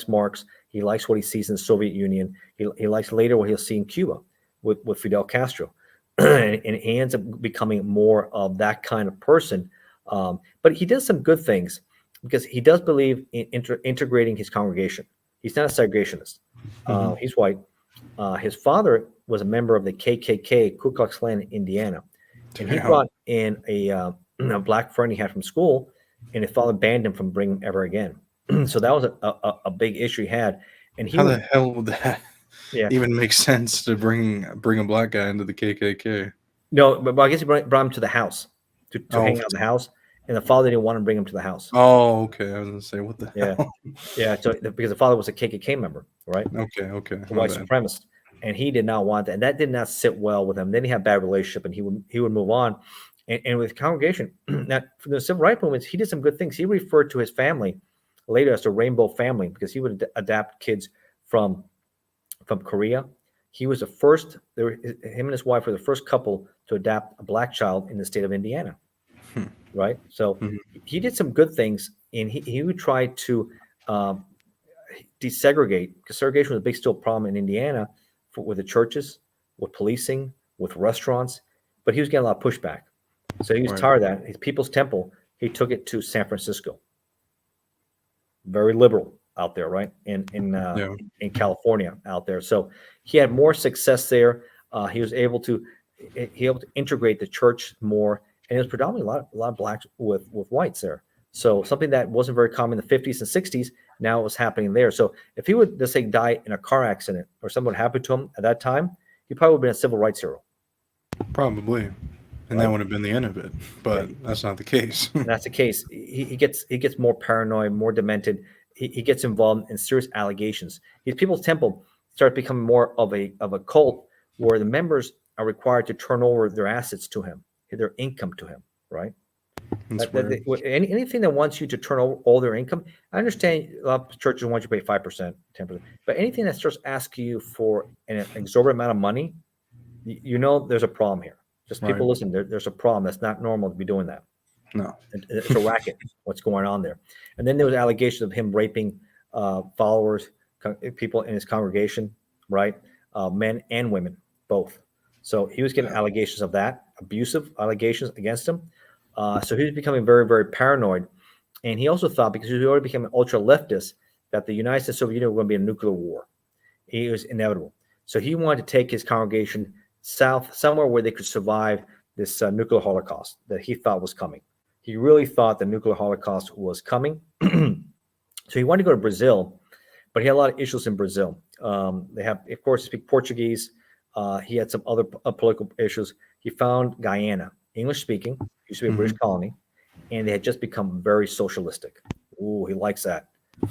Marx. He likes what he sees in the Soviet Union. He likes later what he'll see in Cuba with Fidel Castro, and he ends up becoming more of that kind of person. But he does some good things because he does believe in integrating his congregation. He's not a segregationist. Hmm. He's white. His father was a member of the KKK, Ku Klux Klan in Indiana, and he Damn. brought in a black friend he had from school, and his father banned him from bringing him ever again. So that was a big issue he had, and he How would the hell would that yeah. even make sense to bring a black guy into the KKK? No, but I guess he brought him to the house to Oh. hang out in the house, and the father didn't want to bring him to the house. Oh, okay. I was gonna say, what the Yeah, hell? yeah. So because the father was a KKK member, right? Okay, okay, A my white bad. supremacist, and he did not want that, and that did not sit well with him. Then he had a bad relationship, and he would move on. And with congregation, now for the civil rights movements, he did some good things. He referred to his family later as the Rainbow Family because he would adapt kids from Korea. He was the first. Him and his wife were the first couple to adapt a black child in the state of Indiana. Hmm. Right, so Mhm. he did some good things, and he would try to um, desegregate because segregation was a big still problem in Indiana with the churches, with policing, with restaurants. But he was getting a lot of pushback, so he was Right. tired of that. His People's Temple, he took it to San Francisco, very liberal out there, right? In Yeah. California out there. So he had more success there. He was able to integrate the church more, and it was predominantly a lot of blacks with whites there. So something that wasn't very common in the 50s and 60s, now it was happening there. So if he would, let's say, die in a car accident or something happened to him at that time, he probably would have been a civil rights hero. Probably. And Right? that would have been the end of it. But that's not the case. And that's the case. He gets more paranoid, more demented. He gets involved in serious allegations. His People's Temple starts becoming more of a cult where the members are required to turn over their assets to him, their income to him, right? Anything that wants you to turn over all their income, I understand a lot of churches want you to pay 5%, 10%, but anything that starts asking you for an exorbitant amount of money, you know there's a problem here. Just people listen, there's a problem. That's not normal to be doing that. No. It's a racket, what's going on there. And then there was allegations of him raping followers, people in his congregation, right? Men and women, both. So he was getting allegations of that, abusive allegations against him. So he was becoming very, very paranoid. And he also thought, because he already became an ultra leftist, that the United States and Soviet Union were going to be a nuclear war. It was inevitable. So he wanted to take his congregation south, somewhere where they could survive this nuclear holocaust that he thought was coming. He really thought the nuclear holocaust was coming. So he wanted to go to Brazil, but he had a lot of issues in Brazil. They have, of course, speak Portuguese. He had some other political issues. He found Guyana, English speaking, used to be a British colony, and they had just become very socialistic. Ooh, he likes that.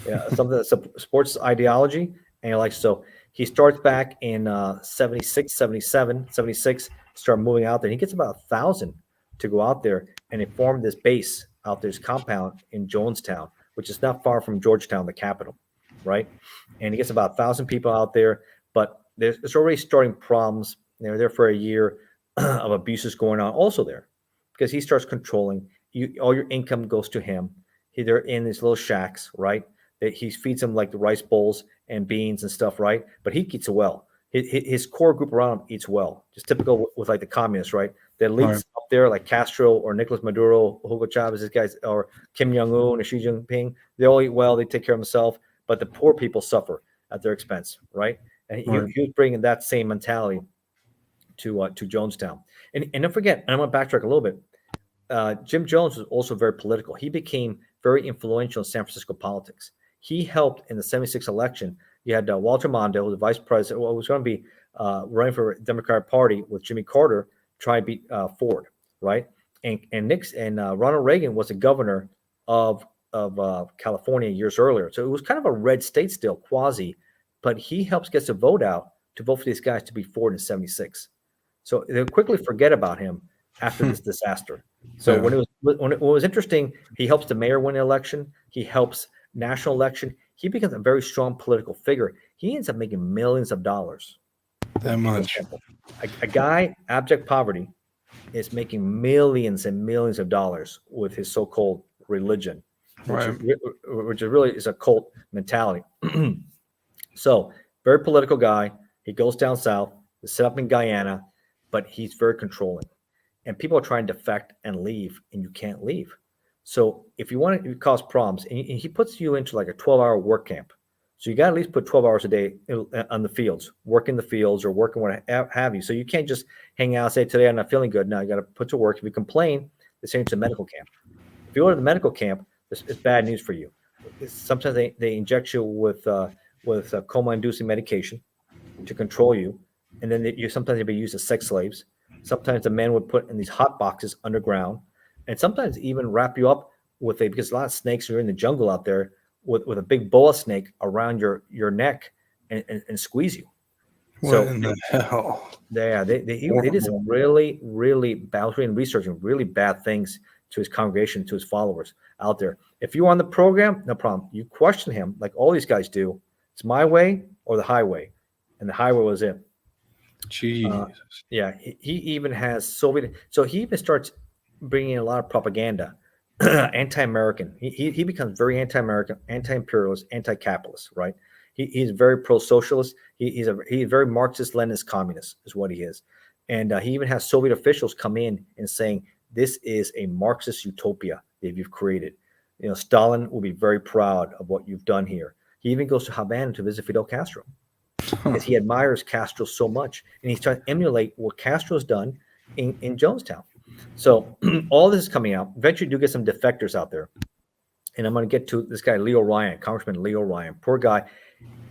Yeah, something that supports ideology, and he likes. So he starts back in 76, 77, 76, start moving out there. He gets about 1,000 to go out there, and they formed this base out there's compound in Jonestown, which is not far from Georgetown, the capital, right? And he gets about 1,000 people out there, but there's already starting problems. They were there for a year of abuses going on also there, because he starts controlling you. All your income goes to him. They're in these little shacks, right? He feeds them like the rice bowls and beans and stuff, right? But he eats well. His core group around him eats well. Just typical with like the communists, right? The elites up there, like Castro or Nicolas Maduro, Hugo Chavez, these guys, or Kim Jong-un or Xi Jinping, they all eat well. They take care of themselves, but the poor people suffer at their expense, right? And he was bringing that same mentality to Jonestown. And don't forget, and I'm going to backtrack a little bit. Jim Jones was also very political. He became very influential in San Francisco politics. He helped in the 76 election. You had Walter Mondale, the vice president, was going to be running for the Democratic Party with Jimmy Carter, try to beat Ford, right? And Ronald Reagan was the governor of California years earlier. So it was kind of a red state still, quasi, but he helps get the vote out to vote for these guys to beat Ford in 76. So they'll quickly forget about him after this disaster. So when it was interesting, he helps the mayor win the election. He helps national election. He becomes a very strong political figure. He ends up making millions of dollars. That much. A guy, abject poverty, is making millions and millions of dollars with his so-called religion, which really is a cult mentality. So very political guy. He goes down south, set up in Guyana, but he's very controlling. And people are trying to defect and leave, and you can't leave. So if you want to cause problems, and he puts you into like a 12-hour work camp. So you got to at least put 12 hours a day on the fields, work in the fields or working what have you. So you can't just hang out and say, today I'm not feeling good. No, you got to put to work. If you complain, they send you to the medical camp. If you go to the medical camp, it's bad news for you. Sometimes they inject you with coma-inducing medication to control you. And then sometimes they'll be used as sex slaves. Sometimes the men would put in these hot boxes underground, and sometimes even wrap you up because a lot of snakes are in the jungle out there with a big boa snake around your neck and squeeze you. What in the hell? Yeah, they did some really, really bad researching really bad things to his congregation, to his followers out there. If you were on the program, no problem. You question him like all these guys do. It's my way or the highway, and the highway was it. Jesus. Yeah, he even has Soviet. So he even starts bringing in a lot of propaganda, anti-American. He becomes very anti-American, anti-imperialist, anti-capitalist. Right? He's very pro-socialist. He's very Marxist-Leninist communist is what he is, and he even has Soviet officials come in and saying this is a Marxist utopia that you've created. You know, Stalin will be very proud of what you've done here. He even goes to Havana to visit Fidel Castro. because he admires Castro so much, and he's trying to emulate what Castro's done in Jonestown. So all this is coming out. Eventually, you do get some defectors out there, and I'm going to get to this guy Leo Ryan, Congressman Leo Ryan. Poor guy,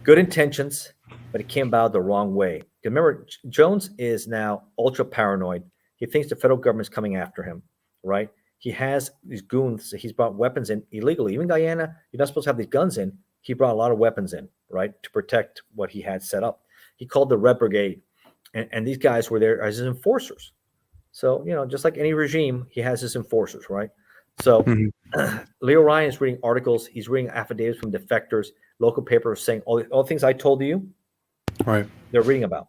good intentions, but it came about the wrong way. Remember, Jones is now ultra paranoid. He thinks the federal government's coming after him, right? He has these goons. He's brought weapons in illegally. Even Guyana, you're not supposed to have these guns in. He brought a lot of weapons in, right, to protect what he had set up. He called the Red Brigade, and these guys were there as his enforcers. So, just like any regime, he has his enforcers, right? So Leo Ryan is reading articles. He's reading affidavits from defectors, local papers saying all the things I told you, right? They're reading about.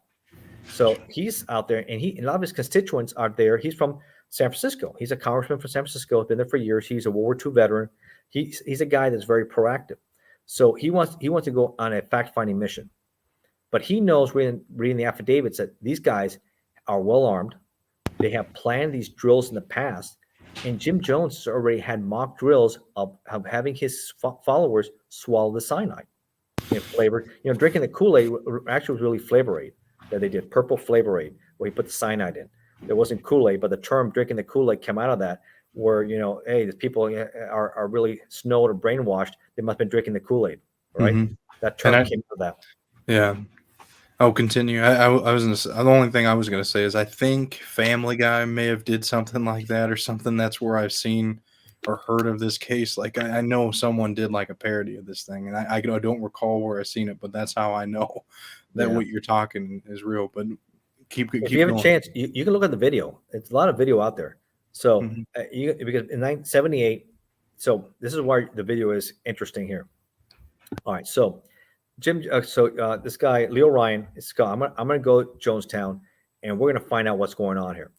So he's out there, and a lot of his constituents are there. He's from San Francisco. He's a congressman from San Francisco. He's been there for years. He's a World War II veteran. He's a guy that's very proactive. So he wants to go on a fact-finding mission. But he knows, reading the affidavits, that these guys are well armed. They have planned these drills in the past. And Jim Jones has already had mock drills of having his followers swallow the cyanide and flavored. Drinking the Kool-Aid actually was really Flavor Aid that they did, purple Flavor Aid, where he put the cyanide in. There wasn't Kool-Aid, but the term drinking the Kool-Aid came out of that, where, hey, these people are really snowed or brainwashed. They must have been drinking the Kool-Aid, right? That term came from that. Yeah. I'll continue. I was the only thing I was gonna say is I think Family Guy may have did something like that or something. That's where I've seen or heard of this case. Like I know someone did like a parody of this thing, and I don't recall where I seen it, but that's how I know that what you're talking is real. But keep if you have a chance, you can look at the video. It's a lot of video out there. So because in 1978, so this is why the video is interesting here. All right, so this guy Leo Ryan is I'm gonna go Jonestown, and we're gonna find out what's going on here.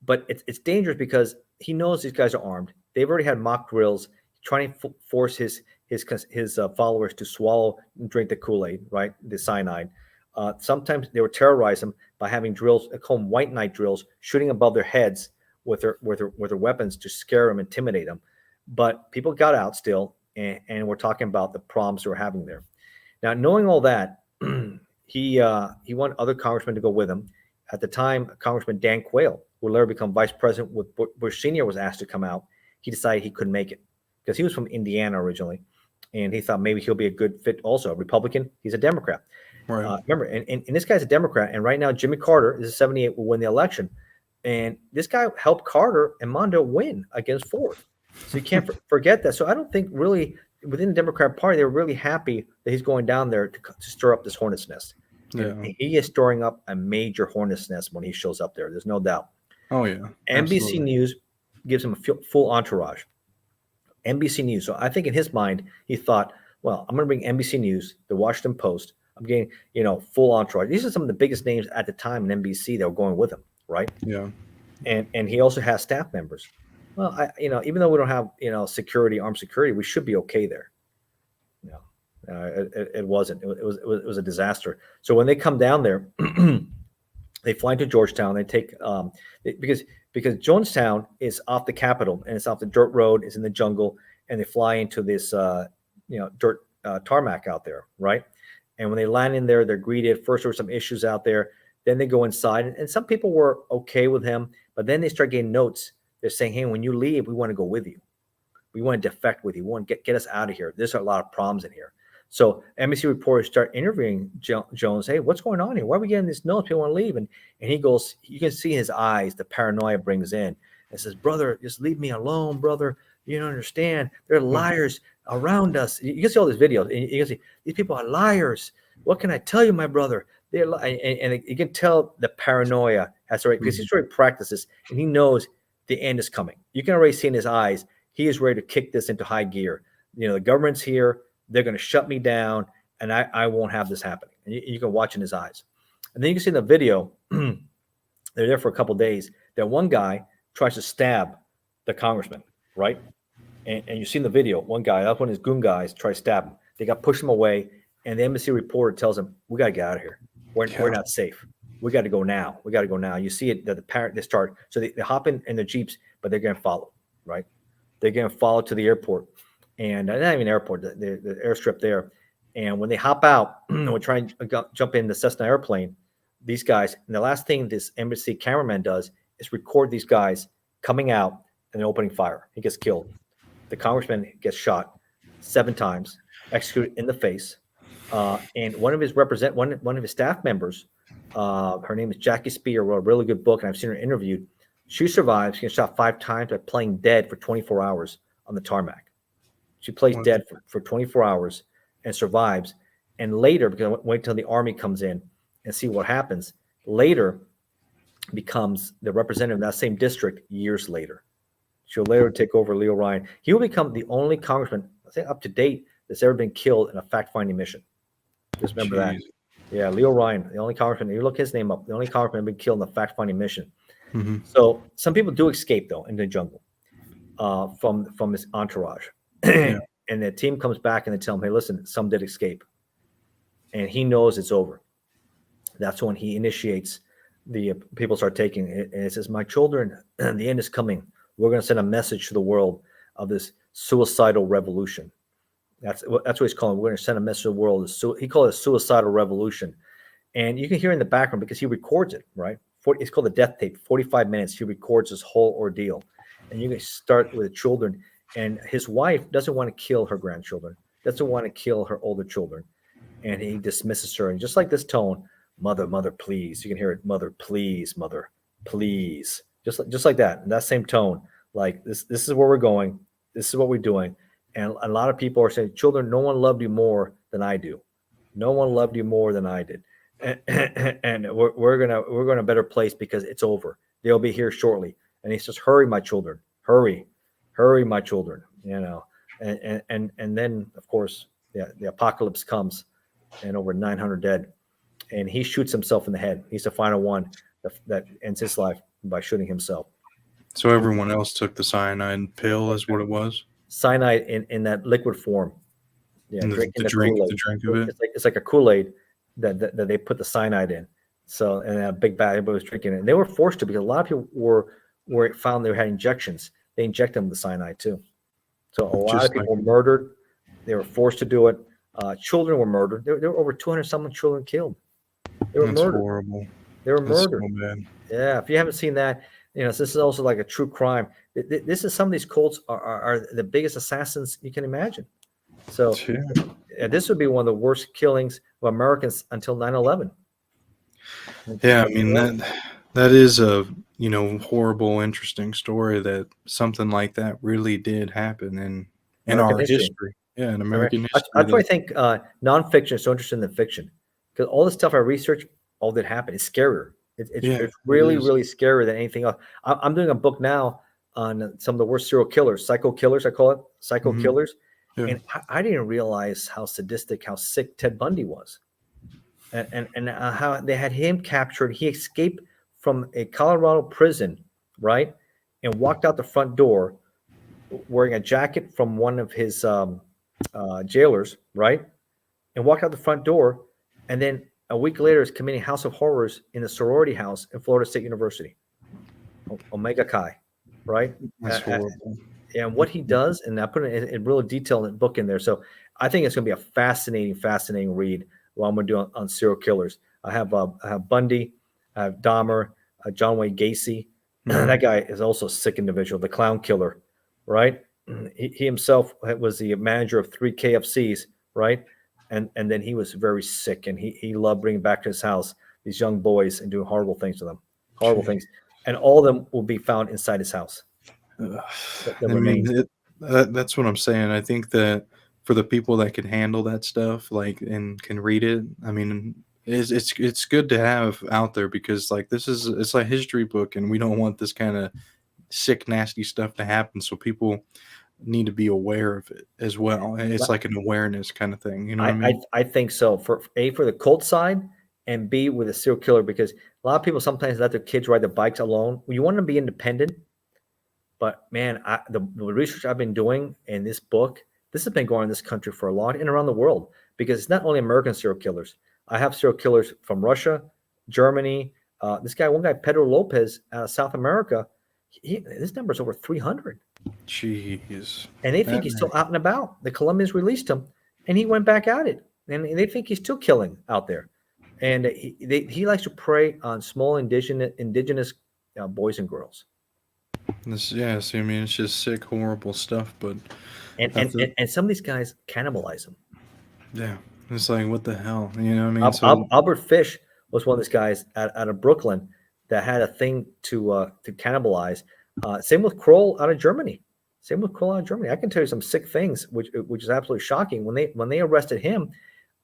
But it's dangerous because he knows these guys are armed. They've already had mock drills, trying to force his followers to swallow and drink the Kool-Aid, right? The cyanide. Sometimes they would terrorize them by having drills, called white knight drills, shooting above their heads with their weapons to scare them, intimidate them. But people got out still, and we're talking about the problems they were having there. Now, knowing all that, he wanted other congressmen to go with him. At the time, Congressman Dan Quayle, who later become vice president with Bush Sr., was asked to come out. He decided he couldn't make it because he was from Indiana originally, and he thought maybe he'll be a good fit also. A Republican, he's a Democrat. Right. Remember, and this guy's a Democrat, and right now Jimmy Carter is a 78 will win the election, and this guy helped Carter and Mondo win against Ford. So you can't forget that. So I don't think really within the Democrat Party they were really happy that he's going down there to stir up this hornet's nest. Yeah. And he is stirring up a major hornet's nest when he shows up there. There's no doubt. Oh yeah. NBC Absolutely. News gives him a full entourage. NBC News. So I think in his mind he thought, well, I'm going to bring NBC News, the Washington Post. I'm getting full entourage. These are some of the biggest names at the time in NBC that were going with him, right? Yeah. And he also has staff members. Well, even though we don't have security, armed security, we should be okay there. It wasn't. It was a disaster. So when they come down there, they fly into Georgetown. They take because Jonestown is off the Capitol and it's off the dirt road. It's in the jungle, and they fly into this dirt tarmac out there, right? And when they land in there, they're greeted. First, there were some issues out there. Then they go inside, and some people were okay with him, but then they start getting notes. They're saying, hey, when you leave, we want to go with you. We want to defect with you. We want to get us out of here. There's a lot of problems in here. So NBC reporters start interviewing Jones. Hey, what's going on here? Why are we getting this note? People want to leave. And he goes, you can see his eyes, the paranoia brings in. And says, brother, just leave me alone, brother. You don't understand. They're liars around us. You can see all these videos. And you can see these people are liars. What can I tell you, my brother? They're and you can tell the paranoia has already, because he's already practiced this, and he knows the end is coming. You can already see in his eyes, he is ready to kick this into high gear. The government's here. They're going to shut me down, and I won't have this happening. And you can watch in his eyes. And then you can see in the video, they're there for a couple of days, that one guy tries to stab the congressman, right? And you see in the video, one guy, that's one of his goon guys, try to stab him. They got pushed him away, and the embassy reporter tells him, we got to get out of here. We're not safe. We got to go now. We got to go now. You see it that they start, so they hop in the Jeeps, but they're going to follow, right? They're going to follow to the airport, and not even airport, the airstrip there. And when they hop out, we're trying to jump in the Cessna airplane, these guys, and the last thing this embassy cameraman does is record these guys coming out and opening fire. He gets killed. The congressman gets shot 7 times, executed in the face. And one of his staff members, her name is Jackie Spear, wrote a really good book, and I've seen her interviewed. She survives. She gets shot 5 times by playing dead for 24 hours on the tarmac. She plays dead for 24 hours and survives. And later, because wait till the army comes in and see what happens, later becomes the representative of that same district years later. She'll later take over Leo Ryan. He will become the only congressman, I think up to date, that's ever been killed in a fact-finding mission. Just remember that. Yeah, Leo Ryan, the only congressman, you look his name up, the only congressman been killed in a fact-finding mission. Mm-hmm. So some people do escape, though, in the jungle from his entourage. Yeah. And the team comes back and they tell him, hey, listen, some did escape. And he knows it's over. That's when he initiates the people start taking it. And it says, my children, the end is coming. We're going to send a message to the world of this suicidal revolution. That's what he's calling. We're going to send a message to the world. He called it a suicidal revolution. And you can hear in the background because he records it, right? It's called the death tape. 45 minutes. He records this whole ordeal. And you can start with the children. And his wife doesn't want to kill her grandchildren, doesn't want to kill her older children. And he dismisses her. And just like this tone, mother, mother, please. You can hear it, mother, please, mother, please. Just like that. And that same tone, like this is where we're going. This is what we're doing. And a lot of people are saying, children, no one loved you more than I do. No one loved you more than I did. And we're gonna a better place because it's over. They'll be here shortly. And he says, hurry, my children, hurry, my children, you know. And then of course, the apocalypse comes and over 900 dead. And he shoots himself in the head. He's the final one that ends his life by shooting himself. So everyone else took the cyanide pill, is what it was? Cyanide in that liquid form. Yeah, the drink of it. It's like a Kool-Aid that they put the cyanide in. So, and a big bag, everybody was drinking it. And they were forced to because a lot of people were found they had injections. They inject them with the cyanide too. So a lot of people were murdered. They were forced to do it. Children were murdered. There were over 200-something children killed. They were murdered. Horrible. They were murdered. So bad. Yeah, if you haven't seen that, you know, this is also like a true crime. This is some of these cults are the biggest assassins you can imagine. So this would be one of the worst killings of Americans until 9/11. Yeah, I mean that is a horrible, interesting story that something like that really did happen in our history. Yeah, in American history. That's why I think nonfiction is so interesting than fiction, because all the stuff I research, all that happened, is scarier. It's really, really scarier than anything else. I'm doing a book now on some of the worst serial killers, psycho killers, I call it, psycho killers. Yeah. And I didn't realize how sadistic, how sick Ted Bundy was. And how they had him captured. He escaped from a Colorado prison, right? And walked out the front door wearing a jacket from one of his jailers, right? And walked out the front door. And then a week later is committing House of Horrors in the sorority house in Florida State University, Omega Chi, right? That's horrible. And what he does, and I put it in really detail in the book in there. So I think it's going to be a fascinating read. What I'm going to do on serial killers. I have Bundy, I have Dahmer, John Wayne Gacy. Mm-hmm. That guy is also a sick individual, the clown killer, right? He himself was the manager of 3 KFCs, right? And then he was very sick, and he loved bringing back to his house these young boys and doing horrible things to them, things. And all of them will be found inside his house. That's what I'm saying. I think that for the people that can handle that stuff, like, and can read it, I mean, it's good to have out there, because like it's a history book, and we don't want this kind of sick, nasty stuff to happen. So people need to be aware of it as well. It's like an awareness kind of thing. You know what I mean? I think so. For the cult side, and B, with a serial killer, because a lot of people sometimes let their kids ride their bikes alone. You want them to be independent. But man, the research I've been doing in this book, this has been going on in this country for a long and around the world, because it's not only American serial killers. I have serial killers from Russia, Germany. One guy, Pedro Lopez, out of South America, his number is over 300. Jeez. And they think he's still out and about. The Colombians released him, and he went back at it. and they think he's still killing out there. And he likes to prey on small indigenous boys and girls. This, yeah, see, I mean, it's just sick, horrible stuff. But And, that's and it. and and some of these guys cannibalize them. Yeah, it's like what the hell, you know what I mean? So Albert Fish was one of these guys out of Brooklyn that had a thing to cannibalize. Same with Kroll out of Germany. Same with Kroll out of Germany. I can tell you some sick things, which is absolutely shocking. When they arrested him,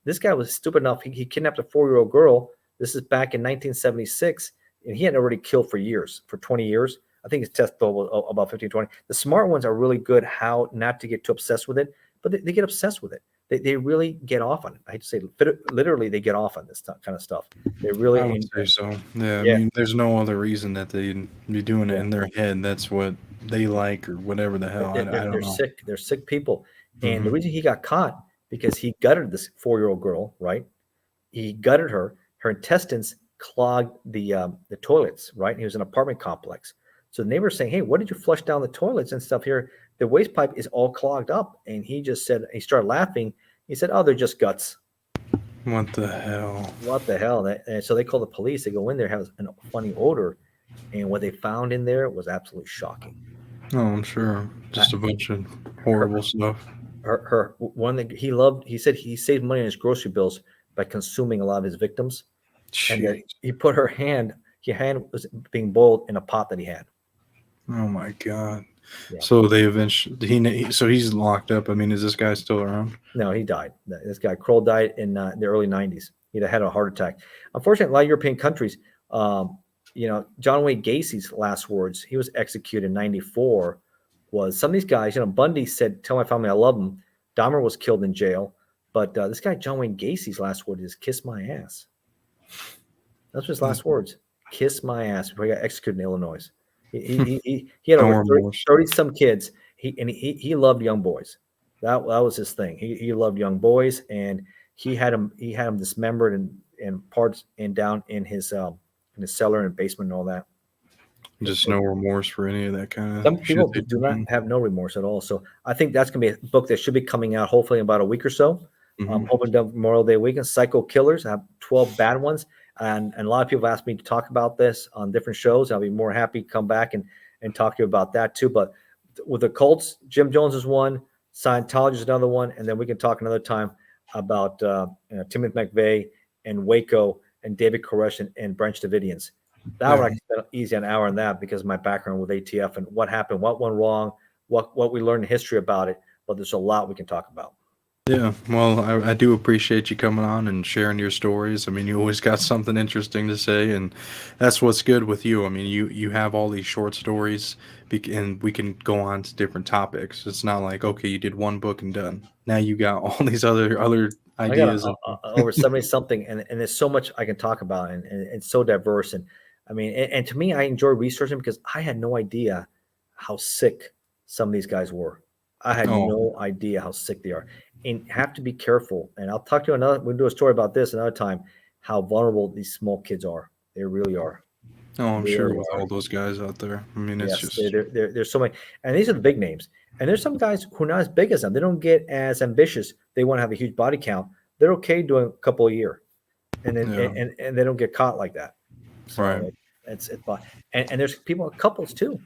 this guy was stupid enough. He kidnapped a 4-year-old girl. This is back in 1976, and he had already killed for years, for 20 years. I think his test bill was about 15, 20. The smart ones are really good how not to get too obsessed with it, but they get obsessed with it. They really get off on it. I hate to say, literally, they get off on this kind of stuff. They I really, would say so. Yeah, I yeah, mean, there's no other reason that they'd be doing it yeah. in their head. That's what they like or whatever the hell. I don't They're know. sick. They're sick people. And the Hmm. reason he got caught because he gutted this 4-year-old girl, right? He gutted her. Her intestines clogged the toilets, right? And he was in an apartment complex. So the neighbors saying, "Hey, what did you flush down the toilets and stuff here? The waste pipe is all clogged up." And he just said, he started laughing. He said, "Oh, they're just guts." What the hell? What the hell? And so they call the police. They go in there, have a funny odor, and what they found in there was absolutely shocking. Oh, I'm sure. Uh, Just a bunch of her, horrible stuff. her one that he loved. He said he saved money on his grocery bills by consuming a lot of his victims, and that Jeez. he put her hand. Her hand was being boiled in a pot that he had. Oh my God. Yeah. So they eventually so he's locked up. I mean, is this guy still around? No, he died. This guy Kroll died in the early '90s. He had a heart attack. Unfortunately, a lot of European countries, John Wayne Gacy's last words. He was executed in '94. Was some of these guys? Bundy said, "Tell my family I love them." Dahmer was killed in jail, but this guy John Wayne Gacy's last word is "kiss my ass." That's his last words. Kiss my ass before he got executed in Illinois. He had No over 30, remorse. 30 some kids. He loved young boys. That was his thing. He loved young boys, and he had them dismembered and parts and down in his cellar and basement and all that. Just no remorse for any of that kind Some of shit people they do not done. have no remorse at all. So I think that's going to be a book that should be coming out hopefully in about a week or so. Hmm. Hoping to Memorial Day weekend. Psycho Killers. I have 12 bad ones, and a lot of people have asked me to talk about this on different shows. I'll be more happy to come back and talk to you about that too. But with the cults, Jim Jones is one, Scientology is another one, and then we can talk another time about Timothy McVeigh and Waco and David Koresh and Branch Davidians. That one I Yeah. can spend easy an hour on that because of my background with ATF and what happened, what went wrong, what we learned in history about it. But there's a lot we can talk about. Yeah, well, I do appreciate you coming on and sharing your stories. I mean, you always got something interesting to say, and that's what's good with you. I mean, you have all these short stories, and we can go on to different topics. It's not like, okay, you did one book and done. Now you got all these other I got ideas. over 70 something, and there's so much I can talk about, and it's so diverse. And I mean, and to me, I enjoy researching because I had no idea how sick some of these guys were. I had Oh, no idea how sick they are, and have to be careful. And I'll talk to you another. We'll do a story about this another time. How vulnerable these small kids are. They really are. oh, I'm sure Really with are. all those guys out there. I mean, it's Yes, just there's so many, and these are the big names. And there's some guys who are not as big as them. They don't get as ambitious. They want to have a huge body count. They're okay doing a couple a year, and then yeah, and they don't get caught like that. right. So it's fine. And there's people, couples too.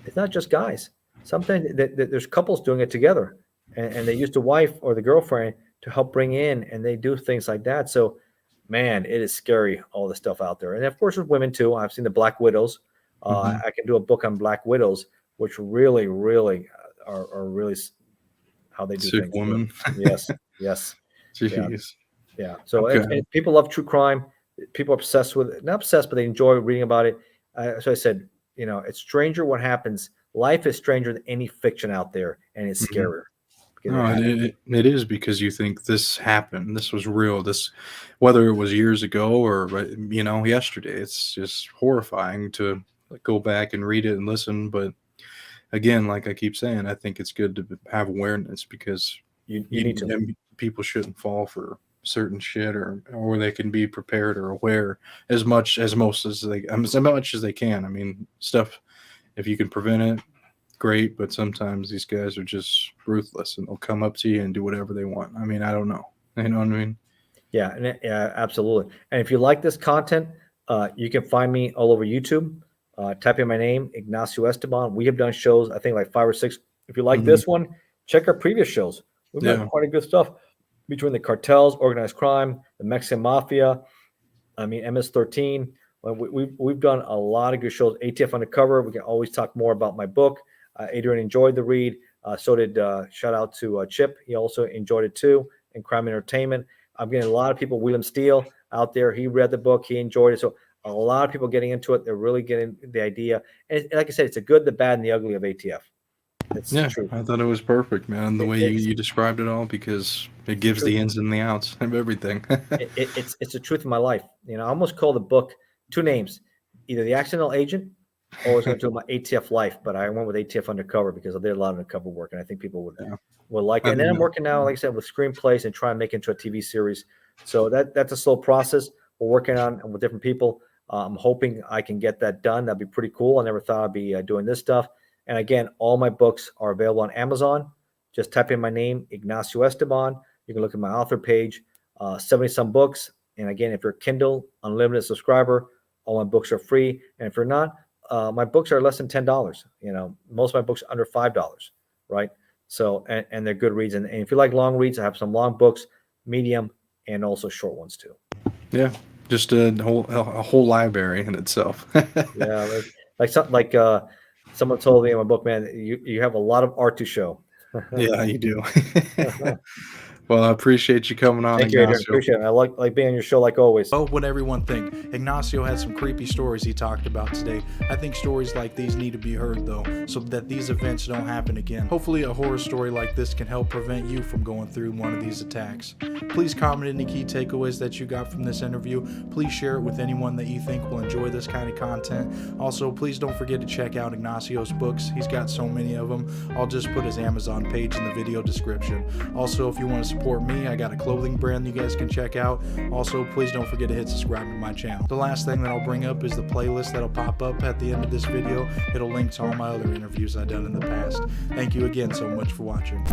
It's not just guys. Sometimes there's couples doing it together, and they use the wife or the girlfriend to help bring in, and they do things like that. So, man, it is scary all the stuff out there. And of course, with women too. I've seen the Black Widows. Hmm. I can do a book on Black Widows, which really, really are really how they do Sick things too. woman. Yes, yes, yeah. Jeez. Yeah. So Okay. people love true crime. People are obsessed with it. Not obsessed, but they enjoy reading about it. So I said, it's stranger what happens. Life is stranger than any fiction out there, and it's Mhm. scarier because it No, happens. it is because you think this happened. This was real. This, whether it was years ago or yesterday. It's just horrifying to like, go back and read it and listen. But again, like I keep saying, I think it's good to have awareness because You need to. people shouldn't fall for certain shit or they can be prepared or aware as much as they can. I mean, stuff if you can prevent it, great, but sometimes these guys are just ruthless and they'll come up to you and do whatever they want. I mean, I don't know. You know what I mean? Yeah, yeah, absolutely. And if you like this content, you can find me all over YouTube. Type in my name, Ignacio Esteban. We have done shows, I think like 5 or 6. If you like Mhm. this one, check our previous shows. We've done Yeah. quite a good stuff between the cartels, organized crime, the Mexican mafia. I mean, MS-13. Well, we've done a lot of good shows. ATF Undercover. We can always talk more about my book. Adrian enjoyed the read. So did shout out to Chip. He also enjoyed it too. And Crime Entertainment. I'm getting a lot of people. William Steele out there. He read the book. He enjoyed it. So a lot of people getting into it. They're really getting the idea. And like I said, it's the good, the bad, and the ugly of ATF. It's the Yeah, truth. I thought it was perfect, man, the way you, It's you described it all because it the gives truth. the ins and the outs of everything. It's the truth of my life. I almost call the book two names, either The Accidental Agent or I was going to do my ATF Life, but I went with ATF Undercover because I did a lot of undercover work, and I think people Yeah, would like it. I And then think I'm working now, like I said, with screenplays and trying to make it into a TV series. So that's a slow process. We're working on with different people. I'm hoping I can get that done. That'd be pretty cool. I never thought I'd be doing this stuff. And again, all my books are available on Amazon. Just type in my name, Ignacio Esteban. You can look at my author page. 70 some books. And again, if you're a Kindle Unlimited subscriber, all my books are free. And if you're not, my books are less than $10. Most of my books are under $5, right? So, and they're good reads. And if you like long reads, I have some long books, medium, and also short ones too. yeah, just a whole library in itself. Yeah, someone told me in my book, man, you have a lot of art to show. Yeah, you do. Well, I appreciate you coming on, Thank you, Adrian. Ignacio. Appreciate it. I like being on your show like always. Well, what everyone think? Ignacio had some creepy stories he talked about today. I think stories like these need to be heard, though, so that these events don't happen again. Hopefully, a horror story like this can help prevent you from going through one of these attacks. Please comment any key takeaways that you got from this interview. Please share it with anyone that you think will enjoy this kind of content. Also, please don't forget to check out Ignacio's books. He's got so many of them. I'll just put his Amazon page in the video description. Also, if you want to support me, I got a clothing brand you guys can check out. Also, please don't forget to hit subscribe to my channel. The last thing that I'll bring up is the playlist that'll pop up at the end of this video. It'll link to all my other interviews I've done in the past. Thank you again so much for watching.